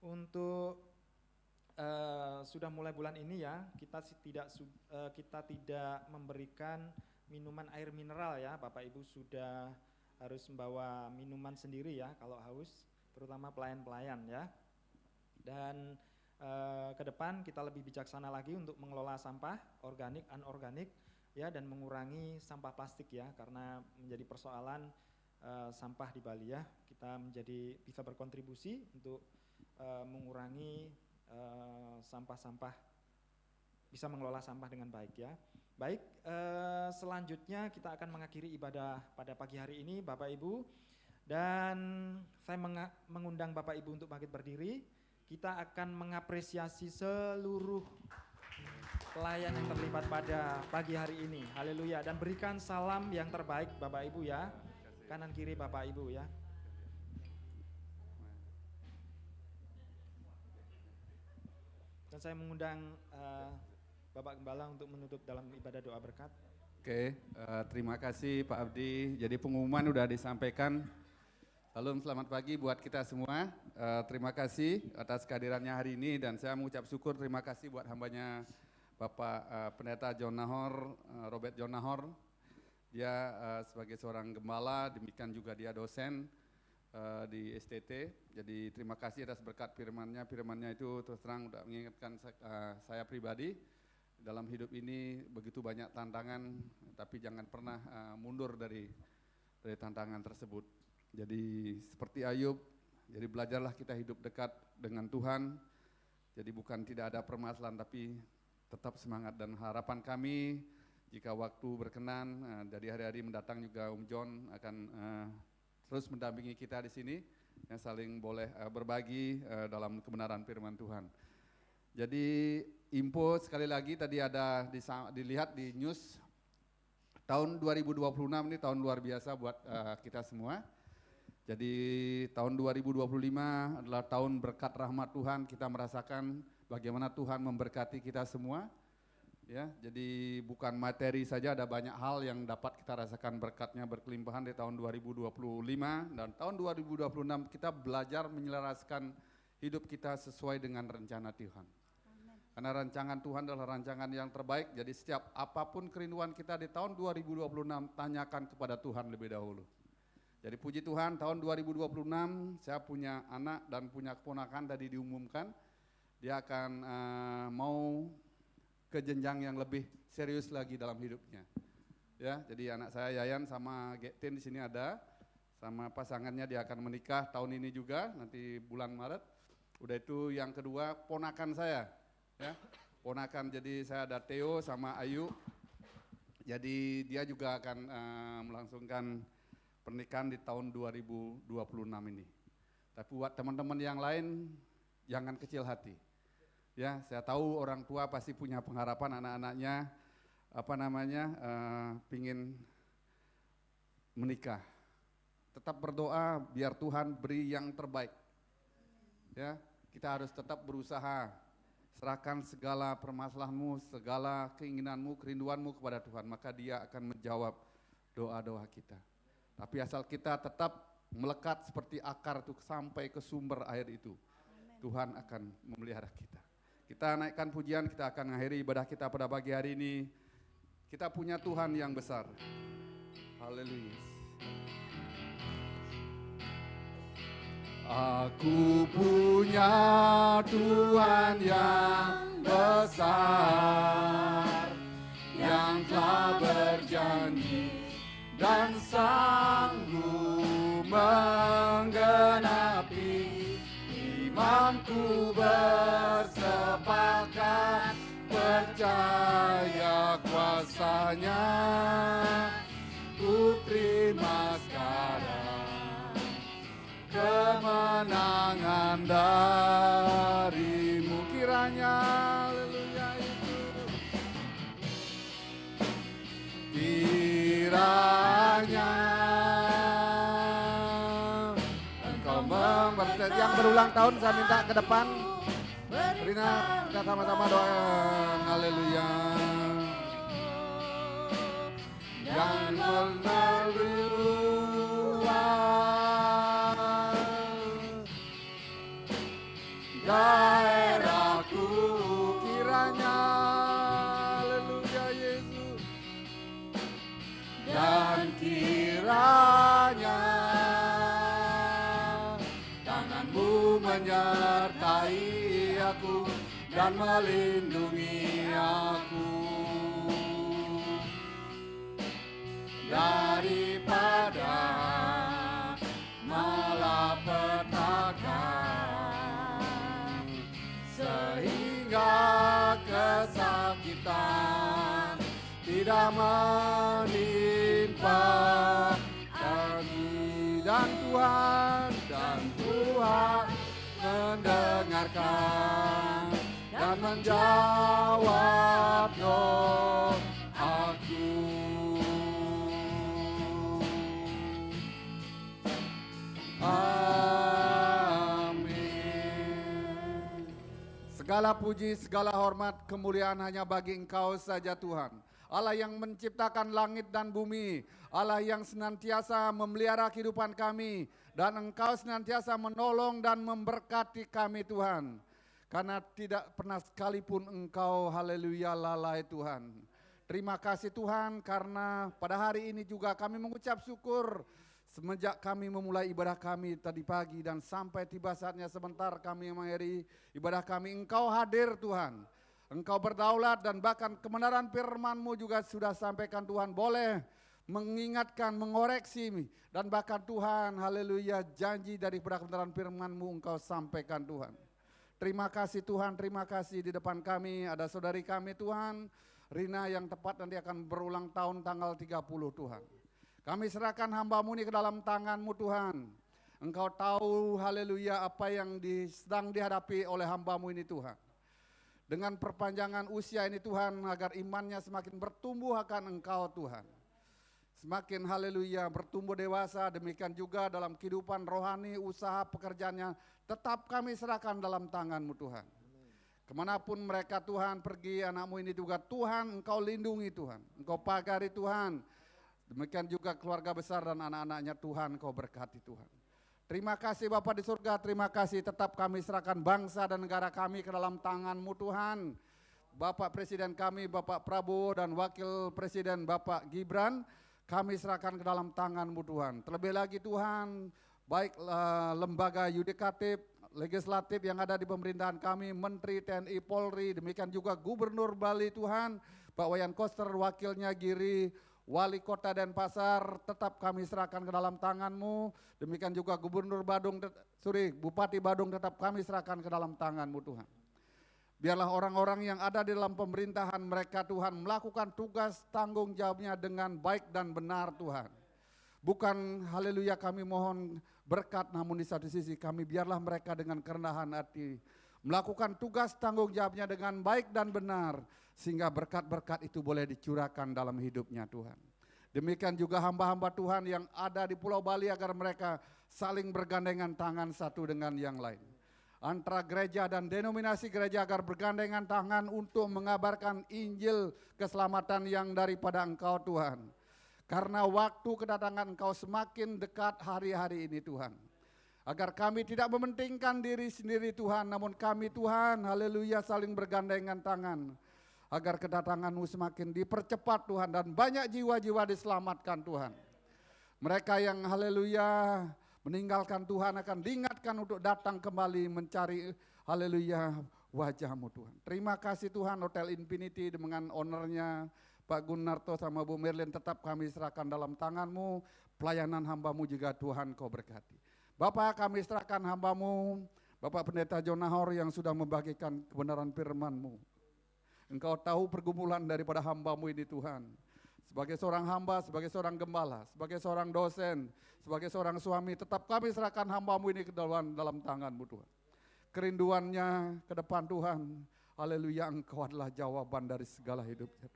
untuk sudah mulai bulan ini ya kita tidak memberikan minuman air mineral ya. Bapak Ibu sudah harus membawa minuman sendiri ya kalau haus, terutama pelayan-pelayan ya. Dan ke depan kita lebih bijaksana lagi untuk mengelola sampah organik, anorganik ya, dan mengurangi sampah plastik ya, karena menjadi persoalan sampah di Bali ya. Kita bisa berkontribusi untuk mengurangi sampah-sampah, bisa mengelola sampah dengan baik ya. Baik, selanjutnya kita akan mengakhiri ibadah pada pagi hari ini Bapak Ibu. Dan saya mengundang Bapak Ibu untuk bangkit berdiri. Kita akan mengapresiasi seluruh pelayan yang terlibat pada pagi hari ini. Haleluya. Dan berikan salam yang terbaik Bapak Ibu ya. Kanan kiri Bapak Ibu ya. Dan saya mengundang Bapak Gembala untuk menutup dalam ibadah doa berkat. Oke, terima kasih Pak Abdi. Jadi pengumuman udah disampaikan. Salam selamat pagi buat kita semua. Terima kasih atas kehadirannya hari ini dan saya mengucap syukur terima kasih buat hambanya Bapak Pendeta John Nahor, Robert John Nahor. Dia sebagai seorang gembala, demikian juga dia dosen di STT. Jadi terima kasih atas berkat firman-Nya. Firman-Nya itu terus terang sudah mengingatkan saya pribadi. Dalam hidup ini begitu banyak tantangan, tapi jangan pernah mundur dari tantangan tersebut. Jadi seperti Ayub, jadi belajarlah kita hidup dekat dengan Tuhan. Jadi bukan tidak ada permasalahan, tapi tetap semangat dan harapan kami jika waktu berkenan dari hari-hari mendatang juga John akan terus mendampingi kita di sini, yang saling boleh berbagi dalam kebenaran firman Tuhan. Jadi info sekali lagi tadi ada dilihat di news, tahun 2026 ini tahun luar biasa buat kita semua. Jadi tahun 2025 adalah tahun berkat rahmat Tuhan, kita merasakan bagaimana Tuhan memberkati kita semua. Ya, jadi bukan materi saja, ada banyak hal yang dapat kita rasakan berkatnya berkelimpahan di tahun 2025 dan tahun 2026 kita belajar menyelaraskan hidup kita sesuai dengan rencana Tuhan. Karena rancangan Tuhan adalah rancangan yang terbaik, jadi setiap apapun kerinduan kita di tahun 2026, tanyakan kepada Tuhan lebih dahulu. Jadi puji Tuhan, tahun 2026 saya punya anak dan punya keponakan tadi diumumkan, dia akan mau ke jenjang yang lebih serius lagi dalam hidupnya. Ya, jadi anak saya Yayan sama Gektin di sini ada, sama pasangannya dia akan menikah tahun ini juga, nanti bulan Maret. Udah itu yang kedua ponakan saya. Ya, ponakan, jadi saya ada Theo sama Ayu, jadi dia juga akan melangsungkan pernikahan di tahun 2026 ini. Tapi buat teman-teman yang lain jangan kecil hati. Ya, saya tahu orang tua pasti punya pengharapan anak-anaknya pingin menikah. Tetap berdoa biar Tuhan beri yang terbaik. Ya, kita harus tetap berusaha. Serahkan segala permasalahanmu, segala keinginanmu, kerinduanmu kepada Tuhan, maka Dia akan menjawab doa-doa kita. Tapi asal kita tetap melekat seperti akar itu sampai ke sumber air itu, Tuhan akan memelihara kita. Kita naikkan pujian, kita akan mengakhiri ibadah kita pada pagi hari ini. Kita punya Tuhan yang besar. Haleluya. Aku punya Tuhan yang besar, yang telah berjanji dan sanggup menggenapi imanku, bersepakat percaya kuasanya, ku terima sekarang kemenangan darimu, kiranya haleluya itu, kiranya engkau memberkati. Yang berulang tahun saya minta ke depan, Rina, kita sama-sama doa, haleluya. Yang daerahku, kiranya haleluya Yesus, dan kiranya tanganmu menyertai aku dan melindungi aku daripada malapetaka, sehingga kesakitan tidak menimpa kami. Dan Tuhan mendengarkan dan menjawab doaku. Amin. Segala puji, segala hormat, kemuliaan hanya bagi Engkau saja Tuhan. Allah yang menciptakan langit dan bumi, Allah yang senantiasa memelihara kehidupan kami, dan Engkau senantiasa menolong dan memberkati kami Tuhan. Karena tidak pernah sekalipun Engkau, haleluya, lalai Tuhan. Terima kasih Tuhan, karena pada hari ini juga kami mengucap syukur semenjak kami memulai ibadah kami tadi pagi dan sampai tiba saatnya sebentar kami mengakhiri ibadah kami, Engkau hadir Tuhan. Engkau berdaulat dan bahkan kebenaran firman-Mu juga sudah sampaikan Tuhan, boleh mengingatkan, mengoreksi, dan bahkan Tuhan, haleluya, janji dari kebenaran firman-Mu Engkau sampaikan Tuhan. Terima kasih Tuhan, terima kasih. Di depan kami ada saudari kami Tuhan, Rina, yang tepat nanti akan berulang tahun tanggal 30 Tuhan. Kami serahkan hamba-Mu ini ke dalam tangan-Mu Tuhan. Engkau tahu, haleluya, apa yang sedang dihadapi oleh hamba-Mu ini Tuhan. Dengan perpanjangan usia ini Tuhan, agar imannya semakin bertumbuh akan Engkau Tuhan. Semakin haleluya bertumbuh dewasa, demikian juga dalam kehidupan rohani, usaha pekerjaannya, tetap kami serahkan dalam tangan-Mu Tuhan. Kemanapun mereka Tuhan pergi, anak-Mu ini juga Tuhan, Engkau lindungi Tuhan, Engkau pagari Tuhan. Demikian juga keluarga besar dan anak-anaknya Tuhan, Engkau berkati Tuhan. Terima kasih Bapa di surga, terima kasih, tetap kami serahkan bangsa dan negara kami ke dalam tangan-Mu Tuhan. Bapak Presiden kami, Bapak Prabowo, dan Wakil Presiden Bapak Gibran, kami serahkan ke dalam tangan-Mu Tuhan. Terlebih lagi Tuhan, baik lembaga yudikatif, legislatif yang ada di pemerintahan kami, Menteri TNI Polri, demikian juga Gubernur Bali Tuhan, Pak Wayan Koster, wakilnya Giri, Wali Kota Denpasar, tetap kami serahkan ke dalam tangan-Mu. Demikian juga Bupati Badung tetap kami serahkan ke dalam tangan-Mu Tuhan. Biarlah orang-orang yang ada di dalam pemerintahan mereka Tuhan melakukan tugas tanggung jawabnya dengan baik dan benar Tuhan. Bukan haleluya kami mohon berkat, namun di satu sisi kami biarlah mereka dengan kerendahan hati melakukan tugas tanggung jawabnya dengan baik dan benar, sehingga berkat-berkat itu boleh dicurahkan dalam hidupnya Tuhan. Demikian juga hamba-hamba Tuhan yang ada di Pulau Bali, agar mereka saling bergandengan tangan satu dengan yang lain. Antara gereja dan denominasi gereja agar bergandengan tangan untuk mengabarkan Injil keselamatan yang daripada Engkau Tuhan. Karena waktu kedatangan Engkau semakin dekat hari-hari ini Tuhan. Agar kami tidak mementingkan diri sendiri Tuhan, namun kami Tuhan, haleluya, saling bergandengan tangan. Agar kedatangan-Mu semakin dipercepat Tuhan, dan banyak jiwa-jiwa diselamatkan Tuhan. Mereka yang haleluya meninggalkan Tuhan akan diingatkan untuk datang kembali mencari haleluya wajah-Mu Tuhan. Terima kasih Tuhan, Hotel Infinity dengan ownernya Pak Gunarto sama Bu Merlin tetap kami serahkan dalam tangan-Mu. Pelayanan hamba-Mu juga Tuhan Kau berkati. Bapak, kami serahkan hamba-Mu, Bapak Pendeta Jonahor yang sudah membagikan kebenaran firman-Mu. Engkau tahu pergumulan daripada hamba-Mu ini Tuhan. Sebagai seorang hamba, sebagai seorang gembala, sebagai seorang dosen, sebagai seorang suami, tetap kami serahkan hamba-Mu ini ke dalam tangan-Mu Tuhan. Kerinduannya ke depan Tuhan, haleluya, Engkau adalah jawaban dari segala hidupnya.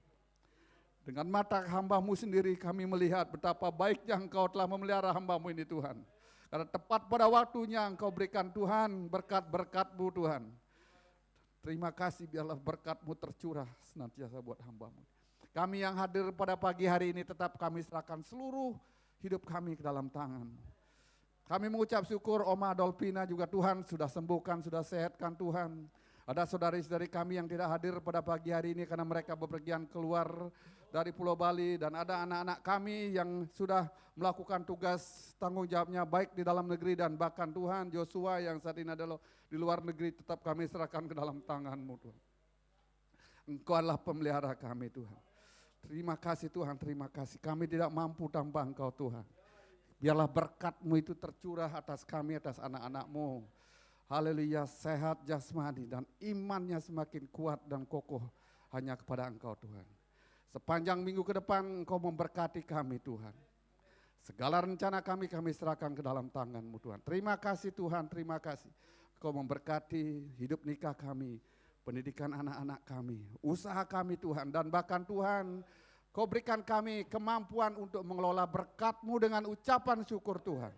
Dengan mata hamba-Mu sendiri kami melihat betapa baiknya Engkau telah memelihara hamba-Mu ini Tuhan. Karena tepat pada waktunya Engkau berikan Tuhan berkat-berkat-Mu Tuhan. Terima kasih, biarlah berkat-Mu tercurah senantiasa buat hamba-Mu. Kami yang hadir pada pagi hari ini tetap kami serahkan seluruh hidup kami ke dalam tangan-Mu. Kami mengucap syukur Oma Dolpina juga Tuhan sudah sembuhkan, sudah sehatkan Tuhan. Ada saudari-saudari kami yang tidak hadir pada pagi hari ini karena mereka bepergian keluar dari Pulau Bali, dan ada anak-anak kami yang sudah melakukan tugas tanggung jawabnya baik di dalam negeri dan bahkan Tuhan Joshua yang saat ini adalah di luar negeri, tetap kami serahkan ke dalam tangan-Mu Tuhan. Engkau adalah pemelihara kami Tuhan. Terima kasih Tuhan, terima kasih. Kami tidak mampu tanpa Engkau Tuhan. Biarlah berkat-Mu itu tercurah atas kami, atas anak-anak-Mu. Haleluya, sehat jasmani dan imannya semakin kuat dan kokoh hanya kepada Engkau Tuhan. Sepanjang minggu ke depan Engkau memberkati kami Tuhan. Segala rencana kami serahkan ke dalam tangan-Mu Tuhan. Terima kasih Tuhan, terima kasih. Engkau memberkati hidup nikah kami, pendidikan anak-anak kami, usaha kami Tuhan, dan bahkan Tuhan, Kau berikan kami kemampuan untuk mengelola berkat-Mu dengan ucapan syukur Tuhan.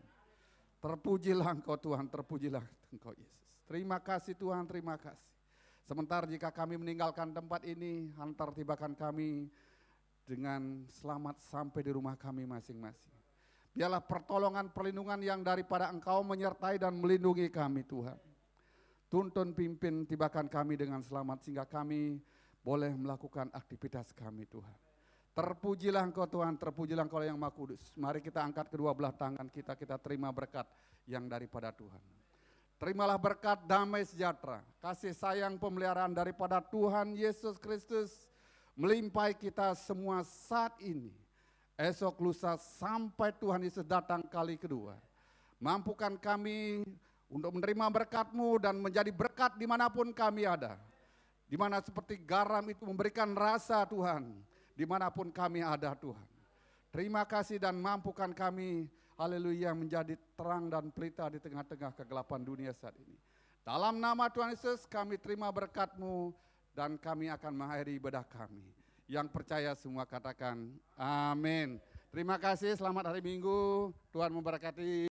Terpujilah Engkau Tuhan, terpujilah Engkau Yesus. Terima kasih Tuhan, terima kasih. Sementara jika kami meninggalkan tempat ini, hantar tibakan kami dengan selamat sampai di rumah kami masing-masing. Biarlah pertolongan perlindungan yang daripada Engkau menyertai dan melindungi kami Tuhan. Tuntun pimpin tibakan kami dengan selamat sehingga kami boleh melakukan aktivitas kami Tuhan. Terpujilah Engkau Tuhan, terpujilah Engkau yang Maha Kudus. Mari kita angkat kedua belah tangan kita terima berkat yang daripada Tuhan. Terimalah berkat damai sejahtera, kasih sayang pemeliharaan daripada Tuhan Yesus Kristus melimpahi kita semua saat ini. Esok lusa sampai Tuhan Yesus datang kali kedua. Mampukan kami untuk menerima berkat-Mu dan menjadi berkat dimanapun kami ada. Dimana seperti garam itu memberikan rasa Tuhan, dimanapun kami ada Tuhan. Terima kasih dan mampukan kami, haleluya, menjadi terang dan pelita di tengah-tengah kegelapan dunia saat ini. Dalam nama Tuhan Yesus kami terima berkat-Mu dan kami akan mengakhiri ibadah kami. Yang percaya semua katakan amin. Terima kasih, selamat hari Minggu, Tuhan memberkati.